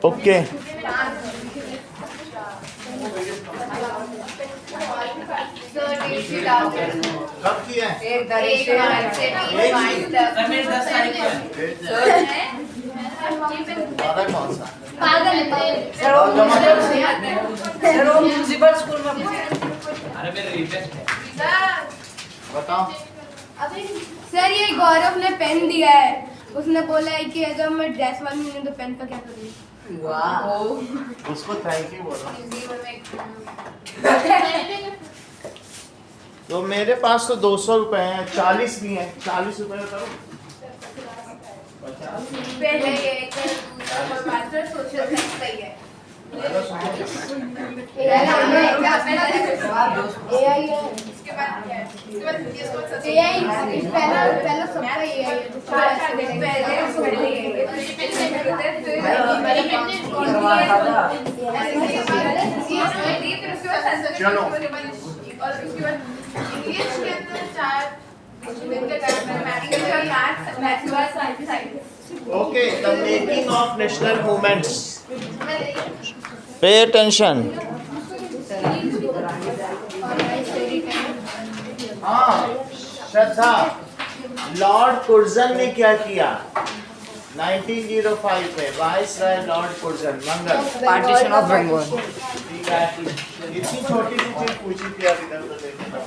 Okay कब किया है? वादा कौन सा? म्यूजिकल स्कूल में बताओ। सर ये गौरव ने पेन दिया है, उसने बोला है कि अगर मैं ड्रेस वाली नहीं हूं तो पेन का क्या करूँ। उसको थैंक यू बोलो। तो मेरे पास तो 200 रुपए हैं, 40 भी हैं, 40 रुपए करो। पहले ये दूसरा और मास्टर सोशल साइंस का ही है। एआई है, इसके बाद क्या है? एआई पहला सबका एआई है, चलो। और उसके बाद इंग्लिश के अंदर 4 Okay, the making of national movements. Pay attention. हाँ, श्रद्धा, लॉर्ड कुर्जन ने क्या किया 1905 में? Viceroy Lord Curzon. मंगल, पार्टीशन ऑफ बंगाल। इतनी छोटी सी चीज पूछी थी आप इधर तो देखना।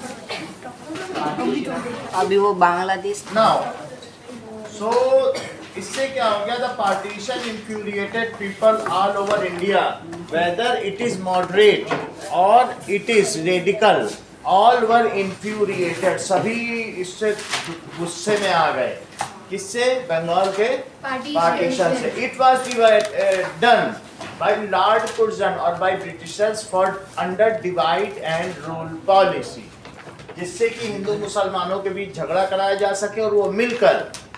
अभी वो बांग्लादेश Now, so इससे क्या हो गया? The partition infuriated people all over India, whether it is moderate or it is radical, all were infuriated. सभी इससे गुस्से में आ गए। किससे? बंगाल के पार्टीशन से। It was done by Lord Curzon or by Britishers for under divide and rule policy, जिससे कि हिंदू मुसलमानों के बीच झगड़ा कराया जा सके और वो मिलकर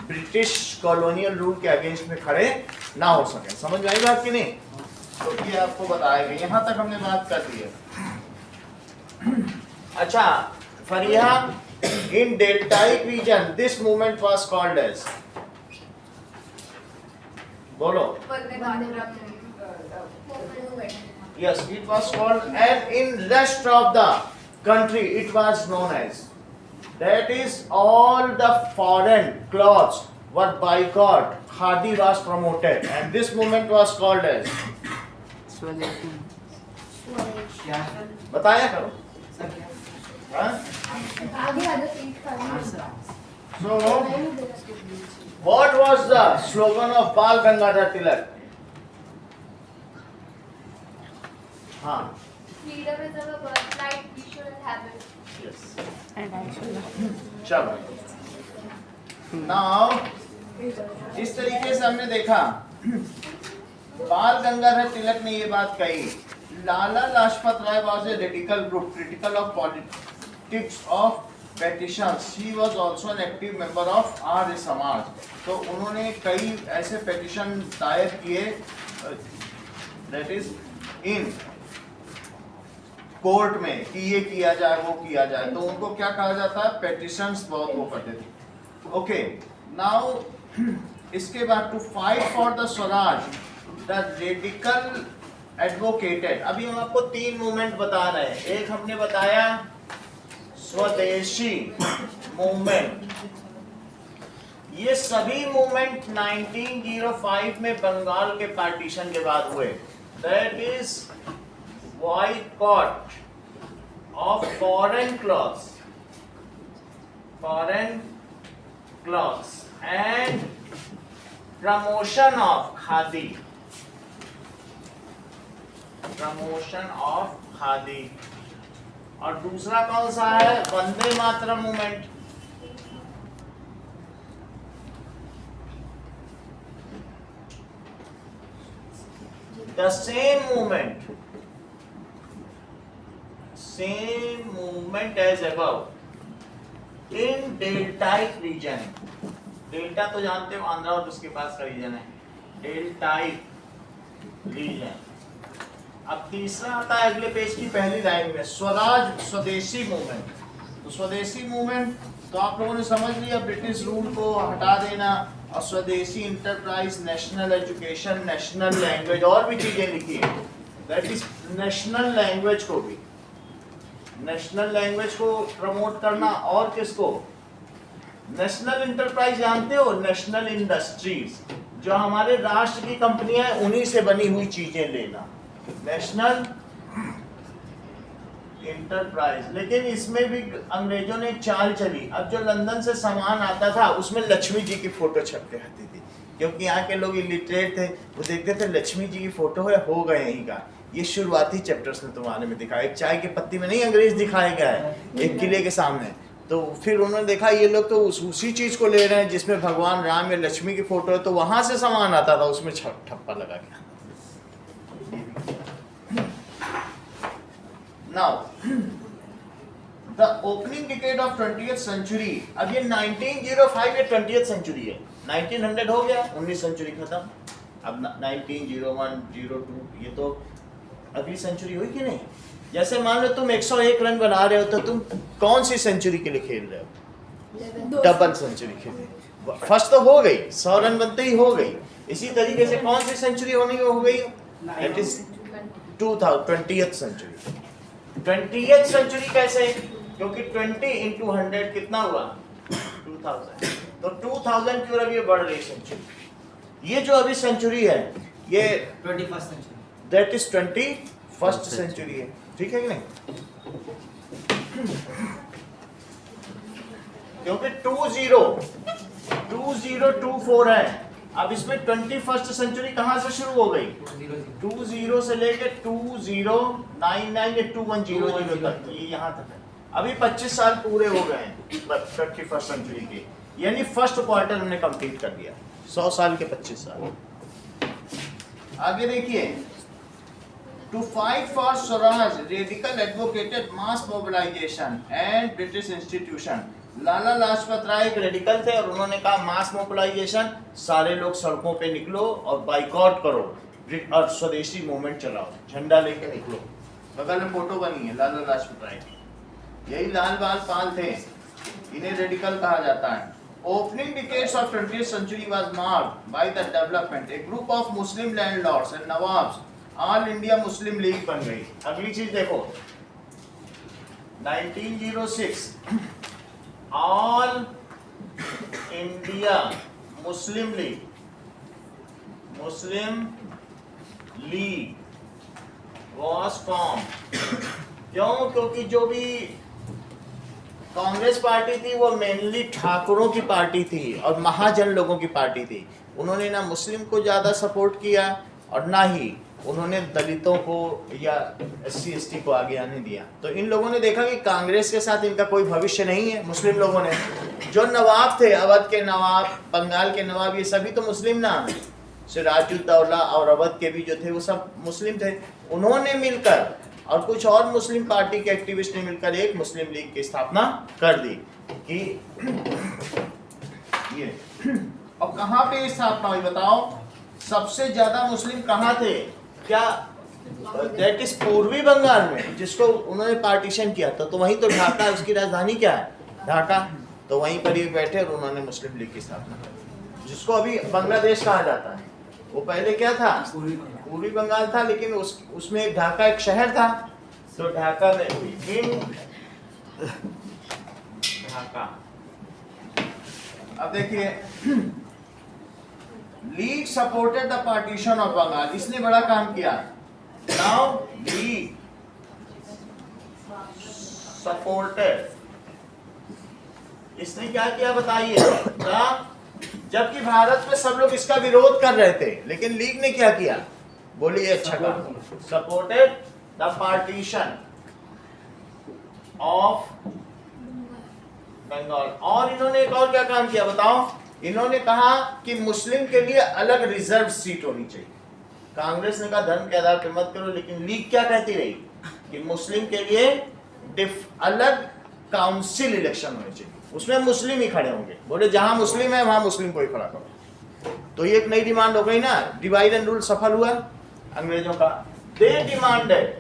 ब्रिटिश कॉलोनियल रूल के अगेंस्ट में खड़े ना हो सके। समझ में आई बात कि नहीं? तो ये आपको बताया गया। यहाँ तक हमने बात कर ली है। अच्छा, Fariya, in deltaic region this movement was called as, बोलो। Yes, it was called, and in rest of the country it was known as, that is all the foreign clothes were boycott, khadi was promoted, and this movement was called as, बताया करो। हाँ? So what was the slogan of Bal Gangadhar Tilak? हाँ, Freedom is our birthright, we should have it. yes. चलो, now इस तरीके से हमने देखा बाल गंगाधर तिलक ने ये बात कही। लाला लाजपत राय was a radical group critical of politics of petitions. He was also an active member of Arya Samaj. तो उन्होंने कई ऐसे petition दायर किए, that is in कोर्ट में, कि ये किया जाए वो किया जाए। तो उनको क्या कहा जाता है? पेटिशंस बहुत वो करते थे। ओके, नाउ इसके बाद to fight for the Swaraj the radical advocated. अभी हम आपको 3 मूवमेंट बता रहे हैं। एक हमने बताया स्वदेशी मूवमेंट। ये सभी मूवमेंट 1905 में बंगाल के पार्टीशन के बाद हुए। That is boycott of foreign clothes and promotion of khadi, और दूसरा कौन सा है? Vande Mataram movement. The same movement as above in deltaic region। Delta तो जानते हो, आंध्रा और उसके पास का रीजन है, डेल्टाइक रीजन। अब तीसरा आता है अगले पेज की पहली लाइन में, स्वराज स्वदेशी मूवमेंट। तो स्वदेशी मूवमेंट तो आप लोगों ने समझ लिया, ब्रिटिश रूल को हटा देना, और स्वदेशी enterprise, national education, national language, और भी चीजें लिखी है। दैट इज नेशनल लैंग्वेज को भी, नेशनल लैंग्वेज को प्रमोट करना। और किसको? नेशनल इंटरप्राइज जानते हो? नेशनल इंडस्ट्रीज, जो हमारे राष्ट्र की कंपनियां हैं उन्हीं से बनी हुई चीजें लेना, नेशनल इंटरप्राइज। लेकिन इसमें भी अंग्रेजों ने चाल चली। अब जो लंदन से सामान आता था उसमें लक्ष्मी जी की फोटो छप के आती थी, क्योंकि यहाँ के लोग इलिटरेट थे, वो देखते थे लक्ष्मी जी की फोटो है, हो गए यहीं का। ये शुरुआती चैप्टर्स में तुम्हारे में दिखाया, एक चाय की पत्ती में नहीं अंग्रेज दिखाया गया है, एक किले के सामने। तो फिर उन्होंने देखा ये लोग तो उसी चीज को ले रहे हैं जिसमें भगवान राम या लक्ष्मी की फोटो है, तो वहां से सामान आता था, उसमें ठप्पा लगा गया। Now, the opening decade of 20th century, अब ये 1905 ये 20th century है, 1900 हो गया, 19th century खत्म, अब 1901, 02 ये तो अगली सेंचुरी हुई कि नहीं? जैसे मान लो तुम 101 रन बना रहे हो तो तुम कौन सी सेंचुरी के लिए खेल रहे हो? डबल सेंचुरी खेल। फर्स्ट तो हो गई, 100 रन बनते ही हो गई। इसी तरीके से कौन सी सेंचुरी होनी हो गई? It is 20th century. 20th century कैसे? क्योंकि 20 into 100 कितना हुआ? 2000। तो 2000 की ओर अभी बढ़ रही सेंचुरी। ये जो अभी सेंचुरी है ये 21st century, that is 21st century है, ठीक है कि नहीं? क्योंकि 2024 है, अब इसमें 21st सेंचुरी कहां से शुरू हो गई? 20 से लेके 2099 या 2100 तक, ये यहाँ तक है। अभी 25 साल पूरे हो गए हैं 21st सेंचुरी के, यानी फर्स्ट क्वार्टर हमने कंप्लीट कर दिया। 100 साल के 25 साल। आगे देखिए, to fight for swaraj radical advocated mass mobilisation and British institution. Lala Lajpat Rai एक रेडिकल थे और उन्होंने कहा मास मोबिलाइजेशन, सारे लोग सड़कों पे निकलो और बाइकआउट करो और स्वदेशी मूवमेंट चलाओ, झंडा लेके निकलो। बगल में फोटो बनी है लाला लाजपत राय की, यही लाल बाल पाल थे, इन्हें रेडिकल कहा जाता है। Opening decades of 20th century was marked by the development. A group of Muslim landlords and Nawabs, All India Muslim League बन गई। अगली चीज देखो, 1906 All India Muslim League, Muslim League was formed। क्यों? क्योंकि जो भी कांग्रेस पार्टी थी वो मेनली ठाकुरों की पार्टी थी और महाजन लोगों की पार्टी थी। उन्होंने ना मुस्लिम को ज़्यादा सपोर्ट किया और ना ही उन्होंने दलितों को या SC/ST को आगे आने दिया। तो इन लोगों ने देखा कि कांग्रेस के साथ इनका कोई भविष्य नहीं है। मुस्लिम लोगों ने, जो नवाब थे, अवध के नवाब, बंगाल के नवाब, ये सभी तो मुस्लिम नाम है, सिराजुद्दौला और अवध के भी जो थे वो सब मुस्लिम थे। उन्होंने मिलकर और कुछ और मुस्लिम पार्टी के एक्टिविस्ट ने मिलकर एक मुस्लिम लीग की स्थापना कर दी कि ये। और कहाँ पे स्थापना हुई बताओ? सबसे ज्यादा मुस्लिम कहाँ थे? क्या? दैट इज पूर्वी बंगाल में, जिसको उन्होंने पार्टीशन किया था। तो वहीं तो ढाका, उसकी राजधानी क्या है? ढाका। तो वहीं पर ये बैठे और उन्होंने मुस्लिम लीग की स्थापना की, जिसको अभी बांग्लादेश कहा जाता है। वो पहले क्या था? पूर्वी बंगाल था, लेकिन उसमें एक ढाका एक शहर था, तो ढाका में हुई ढाका। अब देखिए, league supported the partition of Bengal, इसने बड़ा काम किया। नाउ लीग सपोर्टेड, इसने क्या किया बताइए? जबकि भारत में सब लोग इसका विरोध कर रहे थे, लेकिन लीग ने क्या किया? बोलिए अच्छा काम। Supported the partition of Bengal. और इन्होंने एक और क्या काम किया बताओ? इन्होंने कहा कि मुस्लिम के लिए अलग रिजर्व सीट होनी चाहिए। कांग्रेस ने कहा धर्म के आधार पर मत करो, लेकिन लीग क्या कहती रही कि मुस्लिम के लिए अलग काउंसिल इलेक्शन होने चाहिए, उसमें मुस्लिम ही खड़े होंगे। बोले जहां मुस्लिम है वहां मुस्लिम को ही खड़ा करो। तो ये एक नई डिमांड हो गई ना, डिवाइड एंड रूल सफल हुआ अंग्रेजों का। दे डिमांडेड,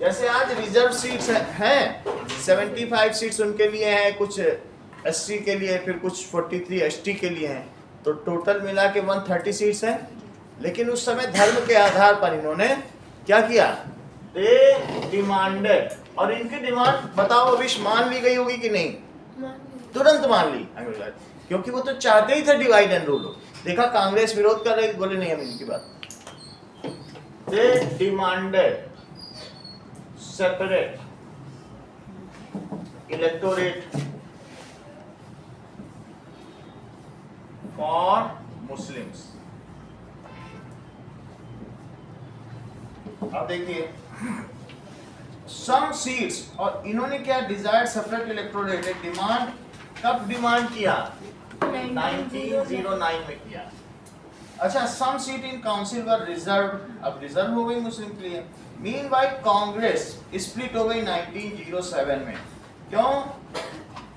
जैसे आज रिजर्व सीट्स हैं 75 सीट्स उनके लिए हैं, कुछ SC के लिए, फिर कुछ 43 ST के लिए हैं। तो टोटल मिला के 130 सीट्स हैं। लेकिन उस समय धर्म के आधार पर इन्होंने क्या किया, दे डिमांडेड, और इनकी डिमांड बताओ अभी मान ली गई होगी कि नहीं, तुरंत मान ली अंग्रेज, क्योंकि वो तो चाहते ही थे डिवाइड एंड रूल हो। देखा कांग्रेस विरोध कर रही, बोले नहीं हम इनकी बात, they demanded separate electorate for Muslims. अब देखिए सम सीट्स, और इन्होंने क्या डिजायर्ड सेपरेट इलेक्टोरेट डिमांड कब डिमांड किया, 1909 में किया। अच्छा, some seat in council were reserve, अब रिजर्व हो गई मुस्लिम के लिए। मीनवाइल कांग्रेस स्प्लिट हो गई 1907 में, क्यों,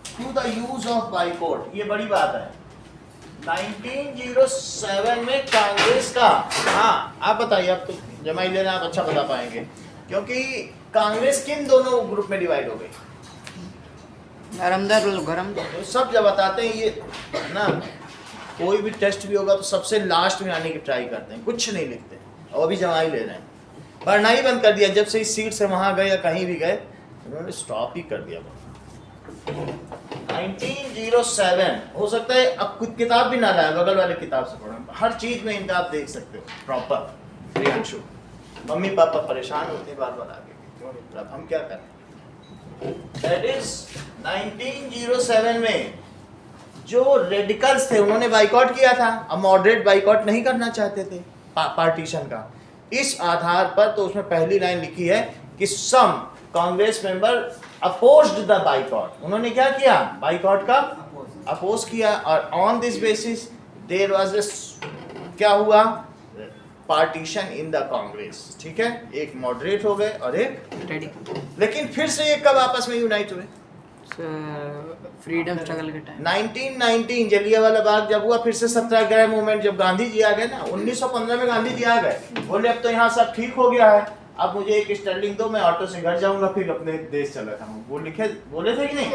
to the use of boycott. ये बड़ी बात है, 1907 में कांग्रेस का, हाँ आप बताइए, अब तो जमाई लेना आप अच्छा बता पाएंगे, क्योंकि कांग्रेस किन दोनों ग्रुप में डिवाइड हो गई, गरम तो सब जब बताते हैं ये ना, कोई भी टेस्ट भी होगा तो सबसे लास्ट में आने की ट्राई करते हैं, कुछ नहीं लिखते, और अभी जमाई ले रहे हैं। पढ़ना ही बंद कर दिया जब से इस सीट से वहां गए या कहीं भी गए, उन्होंने स्टॉप ही कर दिया। 1907 हो सकता है, अब खुद किताब भी ना लाए, बगल वाले किताब से पढ़ो, हर चीज में इनका आप देख सकते हो प्रॉपर। प्रियांशु, मम्मी पापा परेशान होते हैं बार बार आगे, क्यों नहीं, अब हम क्या करें। दैट इज 1907 में जो रेडिकल्स थे उन्होंने बाइकॉट किया था, अब मॉडरेट बाइकॉट नहीं करना चाहते थे पार्टीशन का। इस आधार पर तो उसमें पहली लाइन लिखी है कि some Congress member opposed the boycott, उन्होंने क्या किया, बाइकॉट का अपोज किया, और on this basis there was क्या हुआ, पार्टीशन इन द कांग्रेस। ठीक है, एक मॉडरेट हो गए और एक रेडिकल। लेकिन फिर से ये कब आपस में यूनाइट हुए, फ्रीडम स्ट्रगल के टाइम 1919 जलियांवाला बाग जब हुआ, फिर से सत्याग्रह मूवमेंट जब गांधी जी आ गए ना, 1915 में गांधी जी आ गए, बोले अब तो यहाँ सब ठीक हो गया है, अब मुझे एक स्टर्लिंग दो, मैं ऑटो से घर जाऊंगा, फिर अपने देश चला था। वो बोले थे कि नहीं,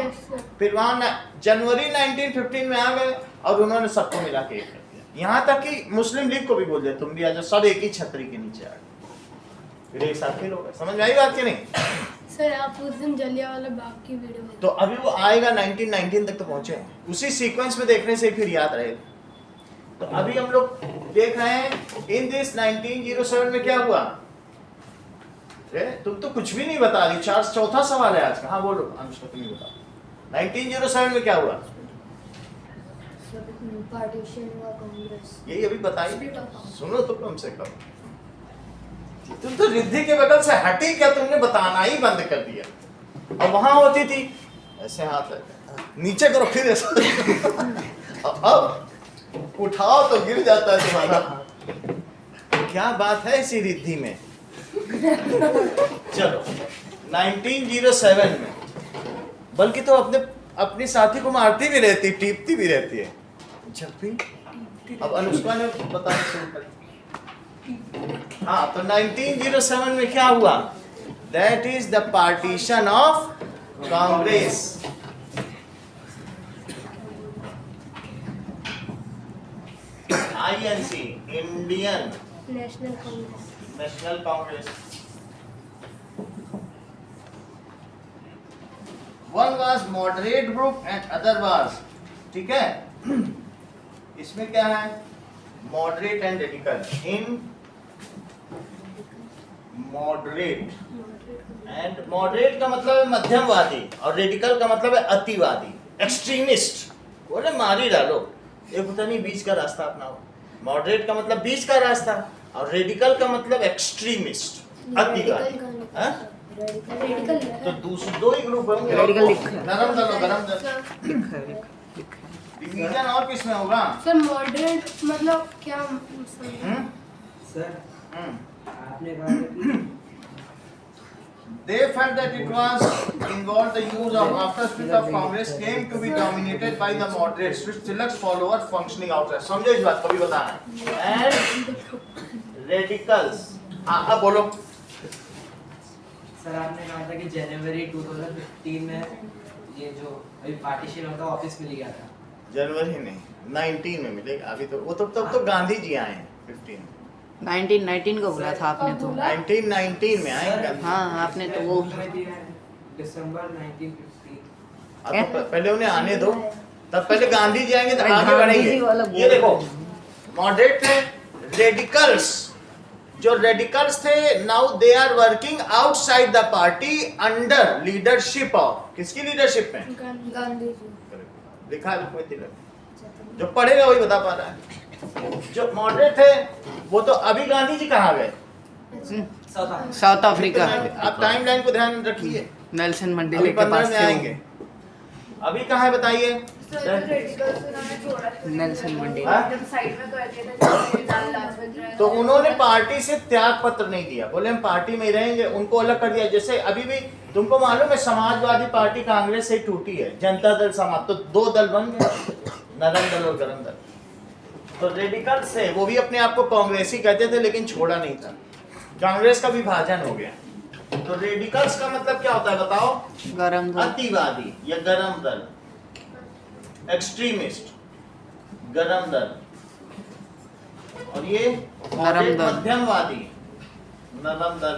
फिर वहां जनवरी 1915 में आ गए और उन्होंने सबको मिला के एक कर दिया, यहाँ तक कि मुस्लिम लीग को भी बोल दिया तुम भी आ जाओ, सब एक ही छतरी के नीचे आ गए, फिर एक साथ फिर हो गए। समझ में आई बात कि नहीं सर? आप उस दिन जलियांवाला बाग की वीडियो, तो अभी वो आएगा 1919 तक तो पहुंचे, उसी सीक्वेंस में देखने से फिर याद रहेगा। तो अभी हम लोग देख रहे हैं इन दिस 1907 में क्या हुआ, तुम तो कुछ भी नहीं बता रही, चौथा सवाल है आज का। हाँ बोलो अनुष्का, तुम ही बताओ 1907 में क्या हुआ, पार्टीशन हुआ कांग्रेस, यही अभी बताइए, सुनो तो कम से कम, तुम तो रिद्धि के बगल से हटी क्या, तुमने बताना ही बंद कर दिया। और वहां होती थी ऐसे हाथ नीचे करो, फिर ऐसा अब उठाओ तो गिर जाता है तुम्हारा। क्या बात है इसी रिद्धि में। चलो 1907 में, बल्कि तो अपनी साथी को मारती भी रहती, टीपती भी रहती है जब भी। अब अनुष्का ने बताया शुरू कर। हाँ, तो 1907 में क्या हुआ, that is the partition of Congress. INC, Indian national Congress. One was moderate group and other was, ठीक है, इसमें क्या है, moderate and radical. In moderate, and moderate का मतलब है मध्यमवादी, और रेडिकल का मतलब है अतिवादी, एक्सट्रीमिस्ट, बोले मार ही डालो, एक होता नहीं बीच का रास्ता अपनाओ। मॉडरेट का मतलब बीच का रास्ता, और रेडिकल का मतलब एक्सट्रीमिस्ट, अतिवादी। तो दूसरे दो ही ग्रुप होंगे, रेडिकल लिखा है, गरम दलो डिवीजन और किसमें होगा सर? मॉडरेट मतलब क्या सर? आपने कहा कि they felt that it was involved the use of after split of Congress came to be dominated by the moderates which select follower functioning outside। समझो इस बात को भी बताना है। and radicals, हाँ अब बोलो। सर आपने कहा था कि जनवरी 2015 में ये जो अभी पार्टीशन होता ऑफिस मिल गया था, जनवरी नहीं 19 में मिलेगा अभी तो वो तब तो गांधी जी आए हैं 15 1919 को बोला था आपने तो। 1919 में आए गांधी। हाँ आपने तो वो दिसंबर 1950। अब तो पहले उन्हें आने दो, तब पहले गांधी जी आएंगे तो अरे आगे गांधी जी वाला बढ़ेंगे। ये बोल- देखो मॉडरेट थे, रेडिकल्स, जो रेडिकल्स थे now they are working outside the party under leadership of, किसकी लीडरशिप में? गांधी जी। लिखा है कोई तिलक, जो पढ़ेगा वही बता पा रहा है। जो मॉडरेट थे वो तो अभी गांधी जी कहाँ गए? South Africa. आप टाइमलाइन को ध्यान रखिए, नेल्सन अभी मंडेला के 15 पास में थे आएंगे। अभी कहाँ है बताइए? Nelson Mandela. हाँ? तो उन्होंने पार्टी से त्याग पत्र नहीं दिया, बोले हम पार्टी में ही रहेंगे, उनको अलग कर दिया। जैसे अभी भी तुमको मालूम है समाजवादी पार्टी कांग्रेस से टूटी है, जनता दल समाज, तो 2 दल बन गए, नरम दल और गरम दल। तो रेडिकल से वो भी अपने आप को कांग्रेसी कहते थे लेकिन छोड़ा नहीं था, कांग्रेस का विभाजन हो गया। तो रेडिकल्स का मतलब क्या होता है बताओ? गरम दल। अतिवादी या गरम दल, एक्सट्रीमिस्ट, गरम दल, और ये नरम दल। मध्यमवादी, नरम दल।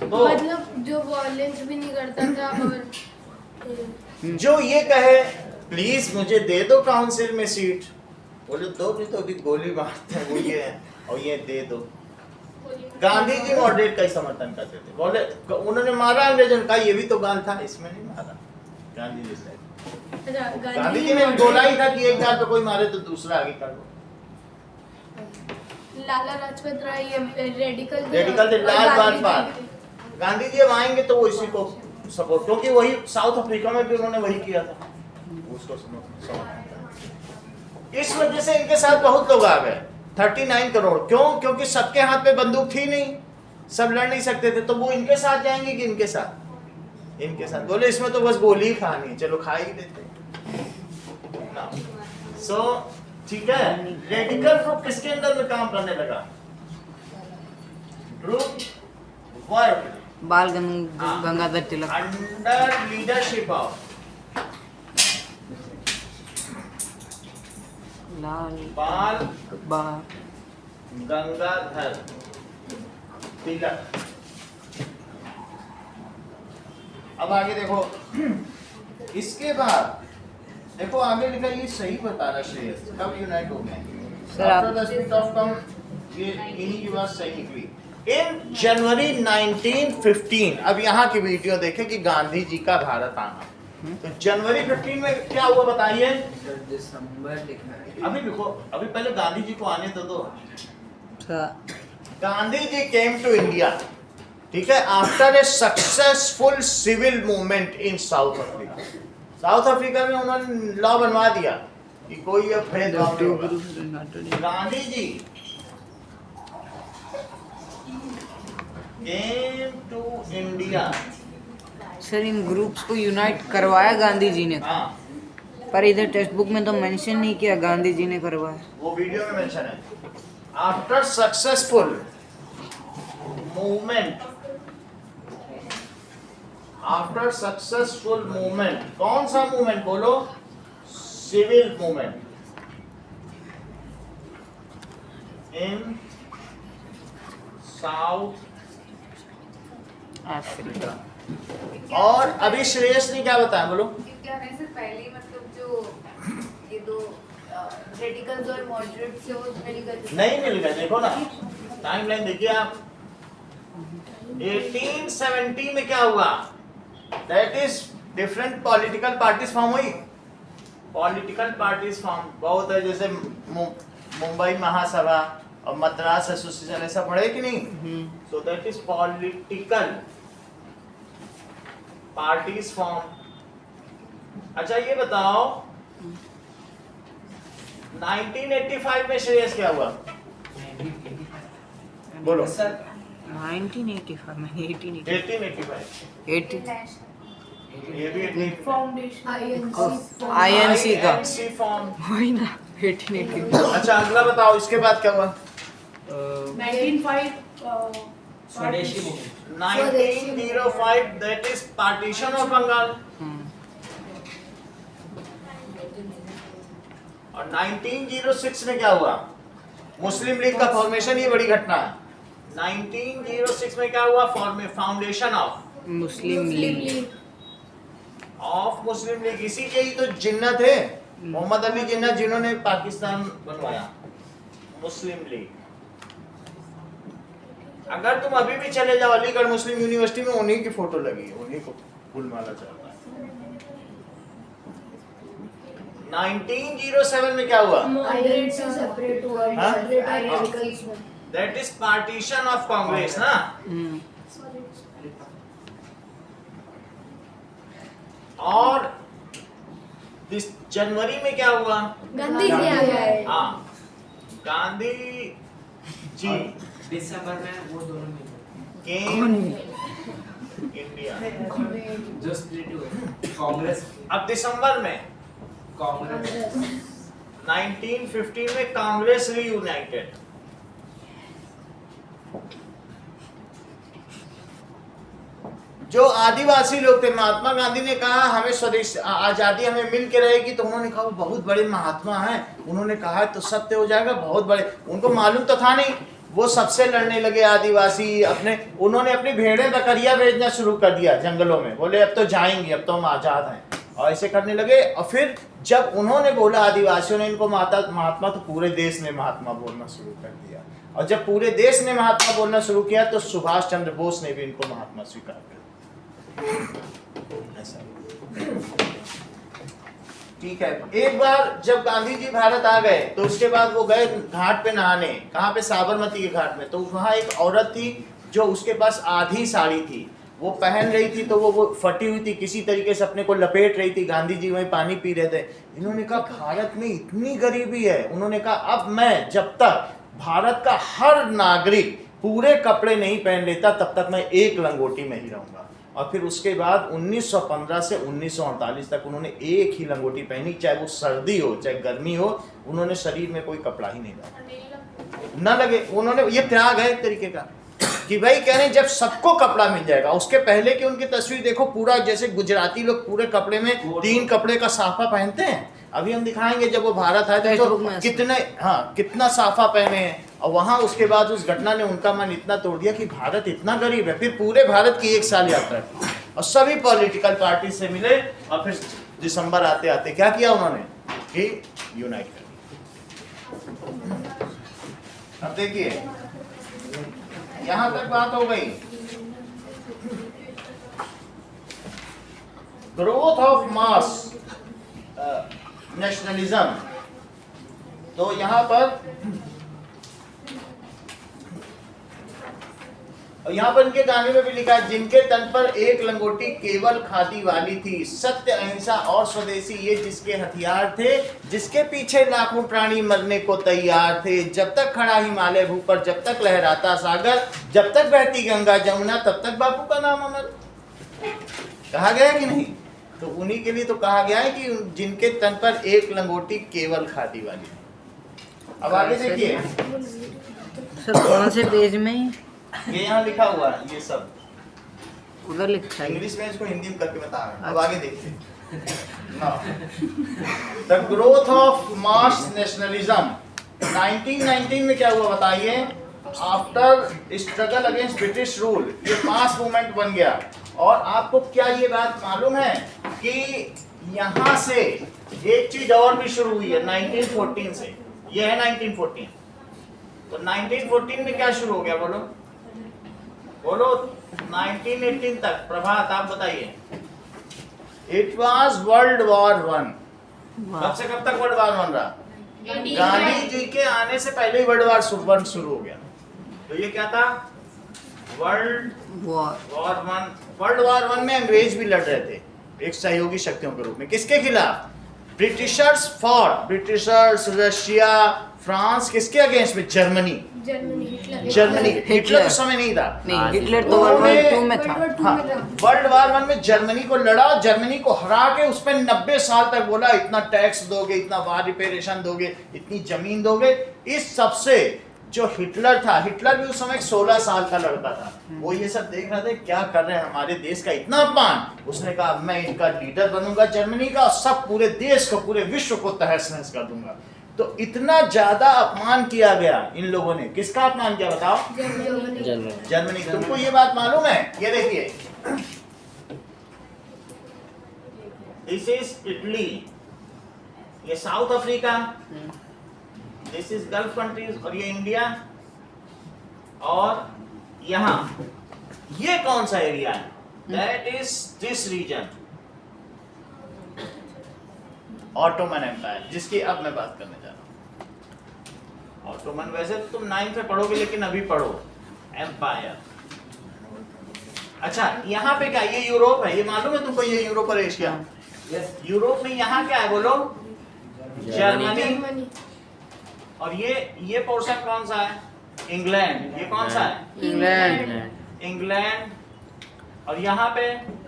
तो मतलब जो वॉयलेंस भी नहीं करता था और जो ये कहे प्लीज मुझे दे दो काउंसिल में सीट, बोले दो नहीं तो अभी गोली मारते हैं, वो ये है और ये दे दो। गांधी जी मॉडरेट का ही समर्थन करते थे, बोले उन्होंने मारा अंग्रेजों का, ये भी तो गाल था, इसमें नहीं मारा गांधी जी से। गांधी जी ने बोला ही था कि एक बार तो कोई मारे तो दूसरा आगे कर लो। लाला लाजपत राय ये रेडिकल रेडिकल थे, लाल बाल गांधी जी अब आएंगे तो वो इसी को सपोर्ट, क्योंकि वही साउथ अफ्रीका में भी उन्होंने वही किया था, उसको समर्थन। इस वजह से इनके साथ बहुत लोग आ गए, 39 करोड़। क्यों? क्योंकि सबके हाथ में बंदूक थी नहीं, सब लड़ नहीं सकते थे, तो वो इनके साथ जाएंगे कि इनके साथ? इनके साथ। बोले इसमें तो बस गोली ही खानी है, चलो खा ही लेते। सो ठीक है, रेडिकल ग्रुप किसके अंदर में काम करने लगा? ग्रुप वर्क बाल Gangadhar Tilak. Under leadership of लाल बाल बाल गंगाधर तिलक। अब आगे देखो, इसके बाद देखो आगे लिखा, ये सही बता रहा श्रेयस, कब यूनाइट हो गए? सर, आप- After the split of come, ये इन्हीं की बात सही निकली। इन जनवरी 1915, अब यहाँ की वीडियो देखें कि गांधी जी का भारत आना। तो जनवरी 15 में क्या हुआ बताइए? दिसंबर लिखा है। अभी लिखो, अभी पहले गांधी जी को आने तो दो। अच्छा। Gandhi ji came to India, ठीक है, after a successful civil movement in South Africa. South Africa में उन्होंने लॉ बनवा दिया कि कोई अब भेदभाव नहीं होगा। Gandhi ji came to India. Sir इन ग्रुप्स को यूनाइट करवाया गांधी जी ने, हाँ, पर इधर टेक्स्ट बुक में तो मेंशन नहीं किया गांधी जी ने करवाया। वो वीडियो में मेंशन है। After successful movement, after successful movement, कौन सा मूवमेंट बोलो? Civil movement in South Africa. और अभी श्रेयस ने क्या बताया बोलो? क्या कहने से पहले ही मतलब जो ये दो रेडिकल्स और मॉडरेट्स जो रेडिकल नहीं मिल गए, देखो ना टाइमलाइन देखिए आप। 1870 में क्या हुआ? That is different political parties form हुई। पॉलिटिकल पार्टीज फॉर्म बहुत है, जैसे मुंबई महासभा और मद्रास एसोसिएशन, ऐसा पढ़े कि नहीं? So that is political parties form. अच्छा ये बताओ 1985 में श्रेयस क्या हुआ? बोलो। सर 1985 में 1885 1885 ये भी 18 फाउंडेशन INC का INC फॉर्म। वही ना 1885। अच्छा अगला बताओ, इसके बाद क्या हुआ? 1905 Swadeshi movement. 1905 that is partition of Bengal. और 1906 में क्या हुआ? मुस्लिम लीग का फॉर्मेशन, ये बड़ी घटना है। 1906 में क्या हुआ? Foundation of Muslim league Muslim league. इसी के ही तो जिन्ना थे, मोहम्मद अली जिन्ना, जिन्होंने पाकिस्तान बनवाया, मुस्लिम लीग। अगर तुम अभी भी चले जाओ अलीगढ़ मुस्लिम यूनिवर्सिटी में, उन्हीं की फोटो लगी है, उन्हीं को फूलमाला चढ़ता है। 1907 में क्या हुआ? Moderates are separate world, हाँ? separate are radicals. That is partition of Congress ना। और इस जनवरी में क्या हुआ? गांधी जी आ गए। हाँ, गांधी जी दिसंबर में वो दोनों मिले केम इंडिया। जो स्प्लिट हुए कांग्रेस अब दिसंबर में कांग्रेस 1915 में कांग्रेस रीयूनाइटेड। जो आदिवासी लोग थे, महात्मा गांधी ने कहा हमें स्वदेश आजादी हमें मिल के रहेगी, तो उन्होंने कहा वो बहुत बड़े महात्मा हैं, उन्होंने कहा तो सत्य हो जाएगा, बहुत बड़े। उनको मालूम तो था नहीं, वो सबसे लड़ने लगे आदिवासी। उन्होंने अपनी भेड़ें बकरियां बेचना शुरू कर दिया जंगलों में, बोले अब तो जाएंगे, अब तो हम आजाद हैं, और ऐसे करने लगे। और फिर जब उन्होंने बोला, आदिवासियों ने इनको महात्मा, तो पूरे देश ने महात्मा बोलना शुरू कर दिया। और जब पूरे देश ने महात्मा बोलना शुरू किया, तो सुभाष चंद्र बोस ने भी इनको महात्मा स्वीकार कर दिया। ऐसा ठीक है। एक बार जब गांधी जी भारत आ गए, तो उसके बाद वो गए घाट पे नहाने। कहाँ पे? साबरमती के घाट में। तो वहाँ एक औरत थी जो उसके पास आधी साड़ी थी, वो पहन रही थी, तो वो फटी हुई थी, किसी तरीके से अपने को लपेट रही थी। गांधी जी वहीं पानी पी रहे थे। इन्होंने कहा भारत में इतनी गरीबी है, उन्होंने कहा अब मैं, जब तक भारत का हर नागरिक पूरे कपड़े नहीं पहन लेता, तब तक मैं एक लंगोटी में ही रहूंगा। और फिर उसके बाद 1915 से 1948 तक उन्होंने एक ही लंगोटी पहनी, चाहे वो सर्दी हो चाहे गर्मी हो। उन्होंने शरीर में कोई कपड़ा ही नहीं डाला, न लगे। उन्होंने ये त्याग है एक तरीके का, कि भाई कह रहे हैं जब सबको कपड़ा मिल जाएगा। उसके पहले की उनकी तस्वीर देखो, पूरा जैसे गुजराती लोग पूरे कपड़े में 3 कपड़े का साफा पहनते हैं। अभी हम दिखाएंगे जब वो भारत आए तो कितना साफा पहने हैं। और वहां उसके बाद उस घटना ने उनका मन इतना तोड़ दिया कि भारत इतना गरीब है। फिर पूरे भारत की 1 साल यात्रा की और सभी पॉलिटिकल पार्टी से मिले, और फिर दिसंबर आते आते क्या किया उन्होंने कि यूनाइट कर दिया। अब देखिए यहां तक बात हो गई। Growth of mass nationalism. तो यहां पर इनके गाने में भी लिखा है, जिनके तन पर एक लंगोटी केवल खादी वाली थी, सत्य अहिंसा और स्वदेशी ये जिसके हथियार थे, जिसके पीछे लाखों प्राणी मरने को तैयार थे। जब तक खड़ा हिमालय भू पर, जब तक लहराता सागर, जब तक बहती गंगा जमुना, तब तक बापू का नाम अमर। कहा गया कि नहीं? तो उन्हीं के लिए तो कहा गया है कि जिनके तन पर एक लंगोटी केवल खादी वाली। अब आगे देखिए, सर कौन से पेज में? ये यहाँ लिखा हुआ है, ये सब उधर लिखा है। इंग्लिश में, इसको हिंदी में करके बता रहा हूं। अब आगे देखिए, the growth of mass nationalism. 1919 में क्या हुआ बताइए? After struggle against British rule, ये मास मूवमेंट बन गया। और आपको क्या ये बात मालूम है कि यहाँ से एक चीज और भी शुरू हुई है 1914 से। ये है 1914। तो 1914 में क्या शुरू हो गया? बोलो बोलो। 1918 तक। प्रभात आप बताइए। It was world war 1। कब से कब तक वर्ल्ड वॉर 1 रहा? गांधी जी के आने से पहले ही वर्ल्ड वॉर 1 शुरू हो गया। तो ये क्या था? World war 1। वर्ल्ड वॉर 1 में अंग्रेज भी लड़ रहे थे एक सहयोगी शक्तियों के रूप में। किसके खिलाफ? Britishers for, Britishers, Russia, France. किसके अगेंस्ट में? जर्मनी। हिटलर उस समय नहीं था। नहीं, हिटलर तो वर्ल्ड वॉर 2 में था। वर्ल्ड वॉर 1 में जर्मनी को लड़ा, जर्मनी को हरा के उसमें 90 साल तक बोला इतना टैक्स दोगे, इतना वार रिपेरेशन दोगे, इतनी जमीन दोगे। इस सबसे जो हिटलर था, हिटलर भी उस समय 16 साल का लड़का था, वो ये सब देख रहा था क्या कर रहे हैं हमारे देश का इतना अपमान। उसने कहा मैं इनका लीडर बनूंगा जर्मनी का, और सब पूरे देश को, पूरे विश्व को तहस नहस कर दूंगा। तो इतना ज्यादा अपमान किया गया इन लोगों ने। किसका अपमान किया बताओ? जर्मनी। तुमको ये बात मालूम है? ये देखिए, दिस इज इटली, ये south Africa, this is gulf countries, और ये इंडिया, और यहां ये कौन सा एरिया है? That is this region, Ottoman Empire, जिसकी अब मैं बात करने जा रहा हूं। ऑटोमन वैसे तो तुम 9th में पढ़ोगे, लेकिन अभी पढ़ो एम्पायर। अच्छा, यहाँ पे क्या, ये यूरोप है, ये मालूम है तुमको? ये यूरोप और एशिया। यूरोप में यहाँ क्या है बोलो? जर्मनी। और ये पोर्शन कौन सा है? इंग्लैंड। ये कौन सा है? इंग्लैंड। और यहाँ पे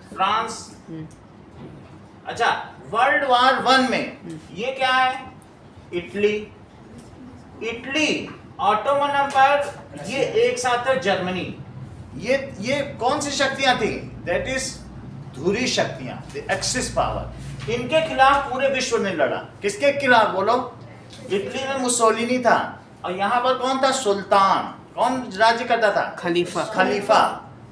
फ्रांस। अच्छा, वर्ल्ड वार 1 में ये क्या है? इटली। ऑटोमन एम्पायर, ये एक साथ है जर्मनी। ये कौन सी शक्तियां थी? दैट इज धुरी शक्तियां, द एक्सिस पावर। इनके खिलाफ पूरे विश्व ने लड़ा। किसके खिलाफ बोलो? इटली में मुसोलिनी था, और यहाँ पर कौन था? सुल्तान। कौन राज्य करता था? खलीफा।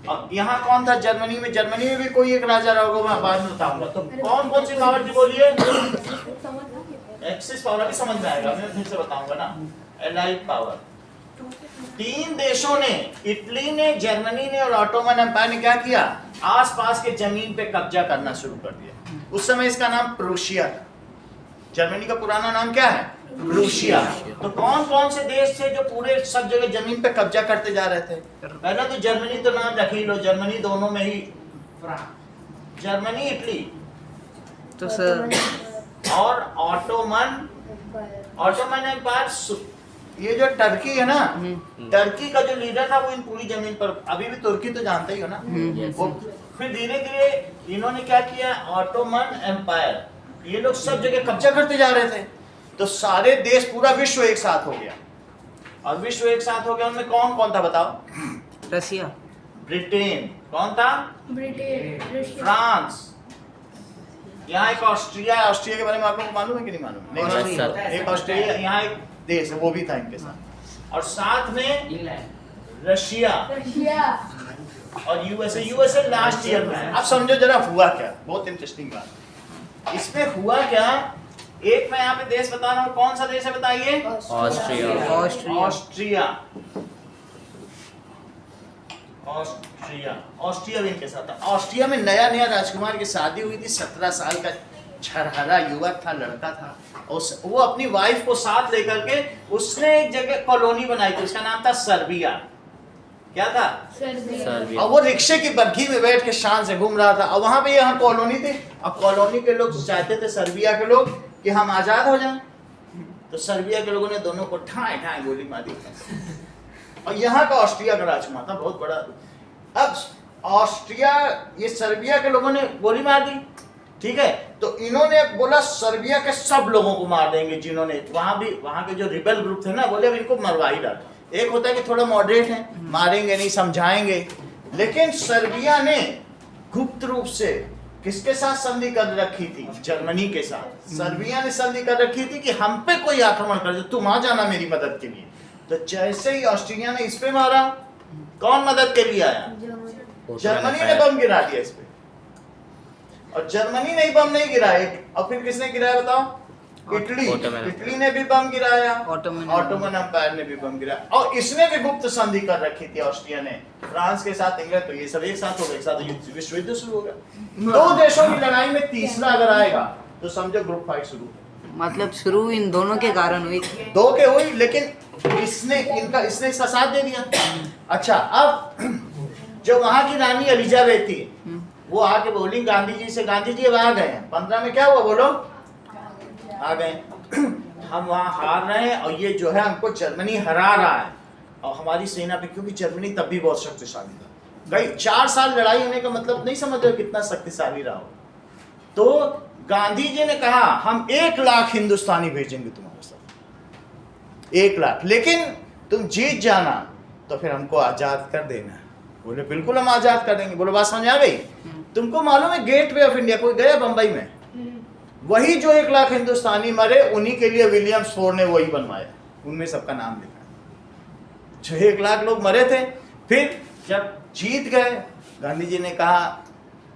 और यहाँ कौन था? जर्मनी में भी कोई एक राजा रहा होगा, मैं बाद में बताऊंगा। तो कौन सी पावर थी बोलिए? Axis power. अभी समझ में आएगा, मैं फिर से बताऊंगा ना। Allied power. 3 देशों ने, इटली ने, जर्मनी ने और ऑटोमन एम्पायर ने क्या किया? आसपास के जमीन पे कब्जा करना शुरू कर दिया। उस समय इसका नाम प्रूशिया था। जर्मनी का पुराना नाम क्या है? प्रूशिया। तो कौन से देश थे जो पूरे सब जगह जमीन पे कब्जा करते जा रहे थे? पहला तो जर्मनी, तो नाम रख ही लो, जर्मनी दोनों में ही, जर्मनी, इटली। तो सर, और ऑटोमन एम्पायर, ये जो टर्की है ना, टर्की का जो लीडर था वो इन पूरी जमीन पर, अभी भी तुर्की तो जानते ही हो ना, वो फिर धीरे धीरे इन्होंने क्या किया? ऑटोमन एम्पायर, ये लोग सब जगह कब्जा करते जा रहे थे। तो सारे देश, पूरा विश्व एक साथ हो गया। और विश्व एक साथ हो गया, उनमें कौन था बताओ? रसिया, ब्रिटेन। कौन था? फ्रांस। यहाँ एक ऑस्ट्रिया है। ऑस्ट्रिया के बारे में आप लोगों को मालूम है कि नहीं मालूम? नहीं। एक ऑस्ट्रेलिया, यहाँ एक देश है, वो भी था इनके साथ। और साथ में रशिया और यूएसए लास्ट ईयर में। अब समझो जरा हुआ क्या, बहुत इंटरेस्टिंग बात। इसमें हुआ क्या, एक मैं यहाँ पे देश बता रहा हूँ, कौन सा देश है बताइए? ऑस्ट्रिया भी इनके साथ था। ऑस्ट्रिया में नया राजकुमार की शादी हुई थी। 17 साल का छरहरा युवक था, लड़का था। वो अपनी वाइफ को साथ लेकर के उसने एक जगह कॉलोनी बनाई थी, उसका नाम था सर्बिया। क्या था? सर्बिया। और वो रिक्शे की बग्घी में बैठ के शान से घूम रहा था। और वहां पे यहाँ कॉलोनी थी, और कॉलोनी के लोग चाहते थे, सर्बिया के लोग, कि हम आजाद हो जाएं। तो सर्बिया के लोगों ने दोनों को ठाए गोली मारी। और यहाँ का ऑस्ट्रिया का राजकुमार था, बहुत बड़ा। अब ऑस्ट्रिया, ये सर्बिया के लोगों ने गोली मार दी, ठीक है। तो इन्होंने बोला सर्बिया के सब लोगों को मार देंगे जिन्होंने, वहां के जो रिबेल ग्रुप थे ना, बोले अब इनको मरवा ही डाल। एक होता है कि थोड़ा मॉडरेट है, मारेंगे नहीं, समझाएंगे। लेकिन सर्बिया ने गुप्त रूप से किसके साथ संधि कर रखी थी? जर्मनी के साथ। सर्बिया ने संधि कर रखी थी कि हम पे कोई आक्रमण कर दे, तुम आ जाना मेरी मदद के लिए। तो जैसे ही ऑस्ट्रेलिया ने इस पे मारा, कौन मदद के लिए आया? जर्मनी ने बम गिरा दिया इस पे। और जर्मनी ने ही बम नहीं गिराया, और फिर किसने गिराया बताओ? इटली ने भी बम गिराया, ऑटोमन एम्पायर ने भी बम गिराया। और इसने भी गुप्त संधि कर रखी थी ऑस्ट्रिया ने फ्रांस के साथ, इंग्लैंड। तो ये सब एक साथ हो गए, एक साथ विश्व युद्ध शुरू हो गया। 2 देशों की लड़ाई में तीसरा अगर आएगा तो समझो ग्रुप फाइट शुरू। मतलब शुरू इन दोनों के कारण हुई थी। 2 के हुई, लेकिन इसने इसका साथ दे दिया। अच्छा, अब जो वहां की रानी एलिजाबेथ थी, वो आके बोली गांधी जी से, गांधी जी अब आ गए हैं 15 में, क्या हुआ बोलो? आ गए। हम वहां हार रहे हैं, और ये जो है हमको जर्मनी हरा रहा है, और हमारी सेना पे, क्योंकि जर्मनी तब भी बहुत शक्तिशाली था। गई 4 साल लड़ाई होने का मतलब नहीं समझ रहे कितना शक्तिशाली रहा हो। तो गांधी जी ने कहा हम 1 लाख हिंदुस्तानी भेजेंगे तुम्हारे साथ, 1 लाख, लेकिन तुम जीत जाना तो फिर हमको आजाद कर देना। बोले बिल्कुल हम आजाद कर देंगे। बोलो बात समझ आ गई? तुमको मालूम है गेटवे ऑफ इंडिया, कोई गया बंबई में? वही जो 1 लाख हिंदुस्तानी मरे, उन्हीं के लिए विलियम्स फोर ने वही बनवाया, उनमें सबका नाम लिखा है। जो 1 लाख लोग मरे थे, फिर जब जीत गए, गांधी जी ने कहा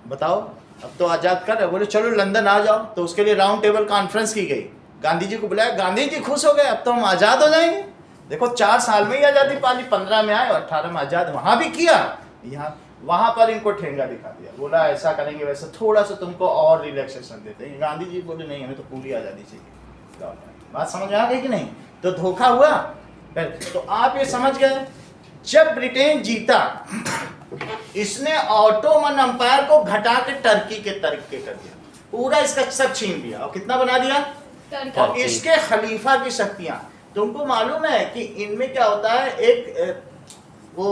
बताओ अब तो आज़ाद कर रहे, बोले चलो लंदन आ जाओ। तो उसके लिए राउंड टेबल कॉन्फ्रेंस की गई, गांधी जी को बुलाया, गांधी जी खुश हो गए, अब तो हम आज़ाद हो जाएंगे। देखो 4 साल में ही आज़ादी पाली, 15 में आए और 18 में आज़ाद। वहाँ भी किया, यहाँ वहाँ पर इनको ठेंगा दिखा दिया, बोला ऐसा करेंगे वैसा, थोड़ा सा तुमको और रिलैक्सेशन देते हैं। गांधी जी बोले नहीं, हमें तो पूरी आज़ादी चाहिए। बात समझ में आ गई कि नहीं? तो धोखा हुआ। तो आप ये समझ गए, जब ब्रिटेन जीता, इसने ऑटोमन अंपायर को घटा के टर्की के तरीके कर दिया, पूरा इसका सब छीन लिया। और कितना बना दिया? और इसके खलीफा की शक्तियां, तुमको मालूम है कि इनमें क्या होता है, एक वो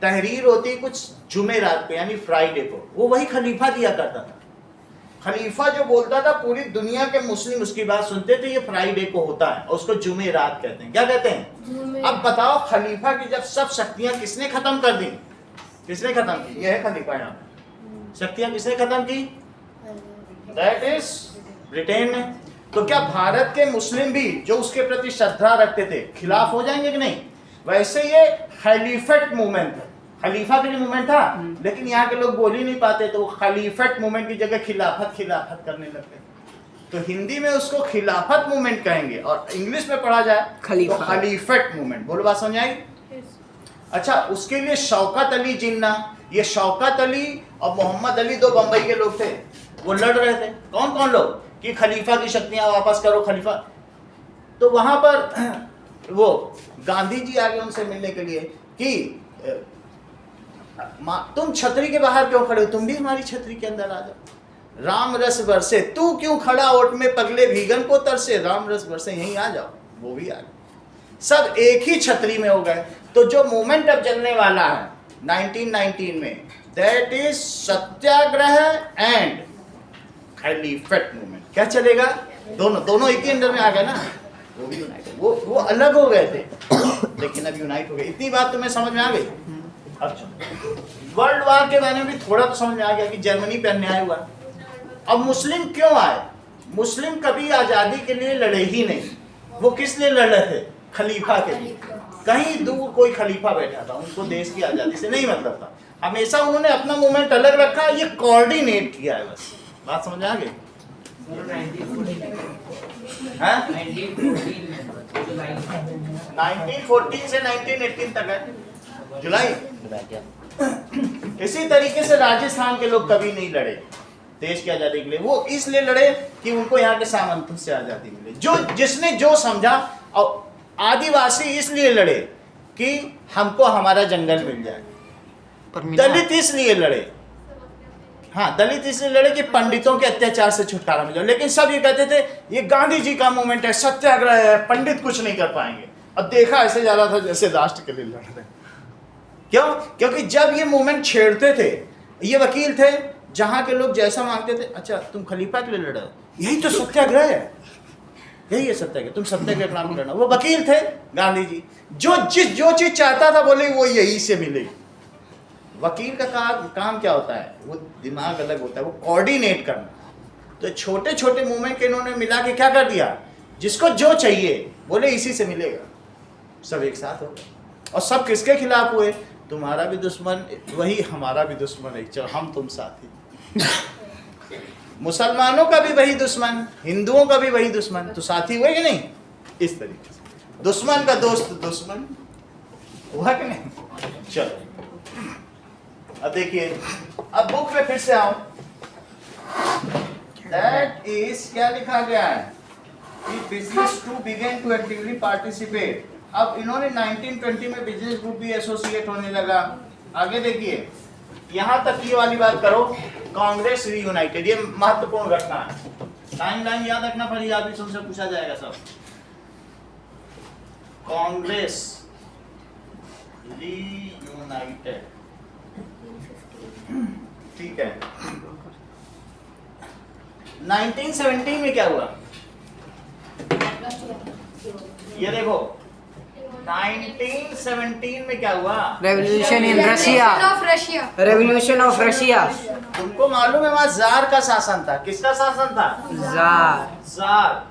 तहरीर होती है कुछ जुमेरात पे, यानी फ्राइडे को, वो वही खलीफा दिया करता था। खलीफा जो बोलता था, पूरी दुनिया के मुस्लिम उसकी बात सुनते थे। ये फ्राइडे को होता है और उसको जुमेरात कहते हैं। क्या कहते हैं? अब बताओ, खलीफा की जब सब शक्तियां किसने खत्म कर दी? किसने खत्म की? ये है खलीफा। यहाँ शक्तियां किसने खत्म की? दैट इज ब्रिटेन ने। तो क्या भारत के मुस्लिम भी जो उसके प्रति श्रद्धा रखते थे, खिलाफ हो जाएंगे कि नहीं? वैसे ये खलीफत मूवमेंट है, खलीफा के लिए मूवमेंट था, लेकिन यहाँ के लोग बोल ही नहीं पाते, तो वो खलीफत मूवमेंट की जगह खिलाफत करने लगते। तो हिंदी में उसको खिलाफत मूवमेंट कहेंगे, और इंग्लिश में पढ़ा जाए तो खलीफत मूवमेंट। बोलो, बात समझ आई? अच्छा, उसके लिए शौकत अली जिन्ना, ये शौकत अली और मोहम्मद अली 2 बंबई के लोग थे, वो लड़ रहे थे। कौन कौन लोग? कि खलीफा की शक्तियां वापस करो, खलीफा। तो वहां पर वो गांधी जी आ गए उनसे मिलने के लिए कि तुम छतरी के बाहर क्यों खड़े हो, तुम भी हमारी छतरी के अंदर आ जाओ। राम रस बरसे, तू क्यों खड़ा ओट में पगले भीगन को तरसे, राम रस बरसे, यहीं आ जाओ। वो भी आ गए, सब एक ही छतरी में हो गए। तो जो मूवमेंट अब चलने वाला है 1919 में, that is satyagraha and Khilafat movement. क्या चलेगा? दोनों एक ही अंडर में आ गए ना। वो भी यूनाइट, वो अलग हो गए थे, लेकिन अब यूनाइट हो गए। इतनी बात तुम्हें समझ में आ गई? अच्छा, वर्ल्ड वार के बारे में भी थोड़ा तो समझ में आ गया कि जर्मनी पे अन्याय हुआ। अब मुस्लिम क्यों आए? मुस्लिम कभी आज़ादी के लिए लड़े ही नहीं। वो किस लिए लड़ रहे थे? खलीफा के लिए। कहीं दूर कोई खलीफा बैठा था, उनको देश की आज़ादी से नहीं मतलब था। हमेशा उन्होंने अपना मूवमेंट अलग रखा, ये कोऑर्डिनेट किया है बस। बात समझ आ गई? 1914 से 1918 तक है, जुलाई। इसी तरीके से राजस्थान के लोग कभी नहीं लड़े देश की आजादी के लिए। वो इसलिए लड़े कि उनको यहाँ के सामंतों से आजादी मिले, जो जिसने जो समझा। और आदिवासी इसलिए लड़े कि हमको हमारा जंगल मिल जाए। दलित इसलिए लड़े, हाँ, दलित इसलिए लड़े कि पंडितों के अत्याचार से छुटकारा मिले। लेकिन सब ये कहते थे ये गांधी जी का मूवमेंट है, सत्याग्रह है, पंडित कुछ नहीं कर पाएंगे। अब देखा ऐसे जा रहा था जैसे राष्ट्र के लिए लड़ रहे। क्यों? क्योंकि जब ये मूवमेंट छेड़ते थे, ये वकील थे, जहां के लोग जैसा मांगते थे, अच्छा तुम खलीफा के लिए लड़ रहे हो, यही तो सत्याग्रह है, यही है सत्याग्रह, तुम सत्याग्रह के नाम लड़ना। वो वकील थे गांधी जी, जो चीज चाहता था बोले वो यही से मिले। वकील का काम क्या होता है? वो दिमाग अलग होता है, वो कोऑर्डिनेट करना। तो छोटे छोटे मूवमेंट के इन्होंने मिला के क्या कर दिया, जिसको जो चाहिए बोले इसी से मिलेगा, सब एक साथ हो गए। और सब किसके खिलाफ हुए? तुम्हारा भी दुश्मन वही, हमारा भी दुश्मन है, चलो हम तुम साथी। मुसलमानों का भी वही दुश्मन, हिंदुओं का भी वही दुश्मन, तो साथी हुए कि नहीं? इस तरीके से दुश्मन का दोस्त दुश्मन हुआ कि नहीं? चलो अब देखिए, अब बुक में फिर से आओ। दैट इज क्या लिखा गया है कि business to begin to actively participate. अब इन्होंने 1920 में बिजनेस ग्रुप भी एसोसिएट होने लगा। आगे देखिए, यहां तक ये वाली बात करो, कांग्रेस रीयूनाइटेड, ये महत्वपूर्ण घटना है। टाइम लाइन याद रखना पड़ेगी, आप भी तुमसे पूछा जाएगा सब। कांग्रेस रीयूनाइटेड, ठीक है। 1917 में क्या हुआ? ये देखो, 1917 में क्या हुआ? Revolution in Russia, of Russia, revolution of Russia. तुमको मालूम है वहां जार का शासन था? किसका शासन था? जार।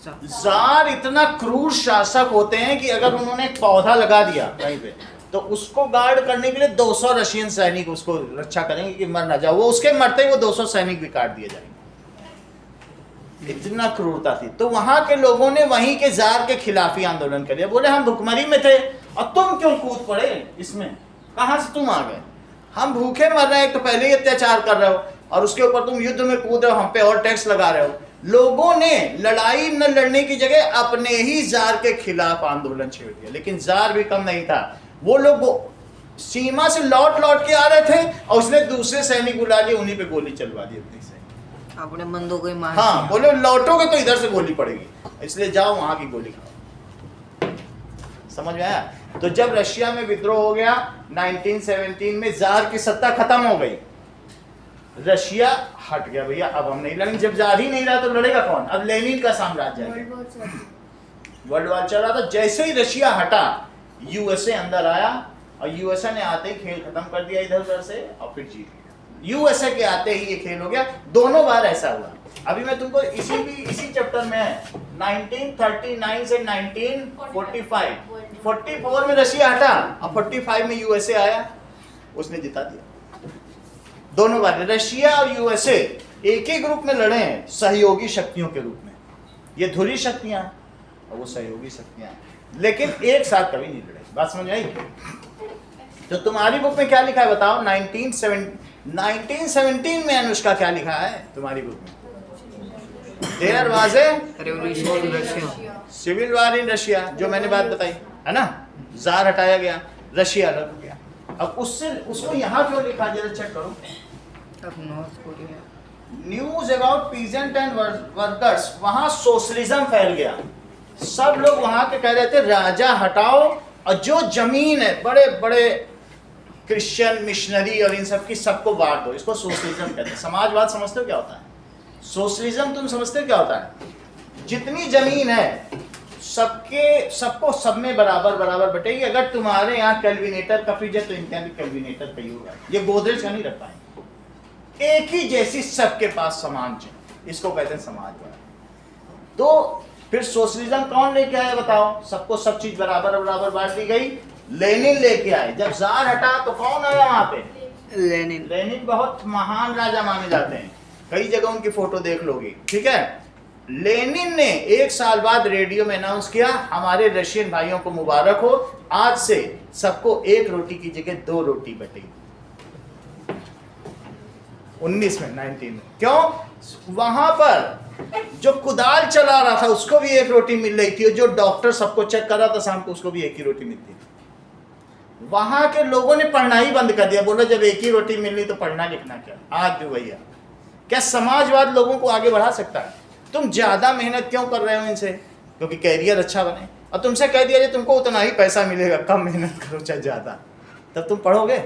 जार इतना क्रूर शासक होते हैं कि अगर उन्होंने एक पौधा लगा दिया कहीं पे तो उसको गार्ड करने के लिए 200 रशियन सैनिक उसको रक्षा करेंगे कि मर ना जाओ। वो उसके मरते ही वो 200 सैनिक भी काट दिए जाएंगे। इतना क्रूरता थी। तो वहां के लोगों ने वहीं के जार के खिलाफ ही आंदोलन कर लिया। बोले हम भुखमरी में थे और तुम क्यों कूद पड़े इसमें, कहां से तुम आ गए? हम भूखे मर रहे हैं, तो पहले ही अत्याचार कर रहे हो और उसके ऊपर तुम युद्ध में कूद रहे हो, हम पे और टैक्स लगा रहे हो। लोगों ने लड़ाई न लड़ने की जगह अपने ही जार के खिलाफ आंदोलन छेड़ दिया। लेकिन जार भी कम नहीं था। वो लोग सीमा से लौट के आ रहे थे और उसने दूसरे सैनिक बुला लिए, उन्हीं पे गोली चलवा दी अपनी से। अपने बंदों को ही मार। हाँ, बोले लौटोगे तो इधर से गोली पड़ेगी, इसलिए जाओ वहां की गोली खाओ। समझ में आया? तो जब रशिया में विद्रोह हो गया 1917 में, जार की सत्ता खत्म हो गई, रशिया हट गया। भैया अब हम नहीं लड़ेंगे। जब जार ही नहीं रहा तो लड़ेगा कौन? अब लेनिन का साम्राज्य है। वर्ल्ड वॉर चल रहा था। जैसे ही रशिया हटा, यूएसए अंदर आया और यूएसए ने आते ही खेल खत्म कर दिया इधर उधर से और फिर जीत गया। यूएसए के आते ही ये खेल हो गया। दोनों बार ऐसा हुआ। अभी मैं तुमको इसी चैप्टर में 1939 से 1945, 44 में रशिया हटा और 45 में यूएसए आया, उसने जिता दिया। दोनों बार रशिया और यूएसए एक ही ग्रुप में लड़े हैं, सहयोगी शक्तियों के रूप में। ये धुरी शक्तियां और वो सहयोगी शक्तियां, लेकिन एक साथ कभी नहीं लड़े। बात समझ आई? तो तुम्हारी बुक में क्या लिखा है बताओ? 1917 में अनुष्का क्या लिखा है तुम्हारी बुक में? There was a revolution in Russia, civil war in Russia, जो मैंने बात बताई है ना। जार हटाया गया, रशिया रख गया। अब उसको यहाँ क्यों लिखा, जरा चेक करो। अब north Korea, news about peasant and workers, वहां सोशलिज्म फैल गया। सब लोग वहां के कह रहे थे राजा हटाओ और जो जमीन है बड़े बड़े क्रिश्चियन मिशनरी और इन सब की सबको बांट दो। इसको सोशलिज्म कहते हैं। समाजवाद समझते हो क्या होता है? सोशलिज्म तुम समझते हो क्या होता है? जितनी जमीन है सबको सब में बराबर बराबर बटेगी। अगर तुम्हारे यहाँ कैलविनेटर का फ्रिज है तो इनके यहाँ भी कैलविनेटर का ही होगा। ये गोदरेज का नहीं रख पाएंगे। एक ही जैसी सबके पास समान चीज, इसको कहते हैं समाजवाद। तो फिर सोशलिज्म कौन लेके आया बताओ? सबको सब चीज बराबर बराबर बांट दी गई। लेनिन लेके आए। जब जार हटा तो कौन आया वहां पे? लेनिन। लेनिन बहुत महान राजा माने जाते हैं, कई जगह उनकी फोटो देख लोगी, ठीक है। लेनिन ने 1 साल बाद रेडियो में अनाउंस किया, हमारे रशियन भाइयों को मुबारक हो, आज से सबको 1 रोटी की जगह 2 रोटी बटेगी। 19 में क्यों? वहां पर जो कुदाल चला रहा था उसको भी 1 रोटी मिल रही थी और जो डॉक्टर सबको चेक कर रहा था शाम को उसको भी 1 ही रोटी मिलती थी। वहां के लोगों ने पढ़ना ही बंद कर दिया। बोला जब 1 ही रोटी मिल रही तो पढ़ना लिखना क्या? आज भी वही है। क्या समाजवाद लोगों को आगे बढ़ा सकता है? तुम ज्यादा मेहनत क्यों कर रहे हो इनसे? क्योंकि कैरियर अच्छा बने। और तुमसे कह दिया तुमको उतना ही पैसा मिलेगा, कम मेहनत करो चाहे ज्यादा, तब तुम पढ़ोगे।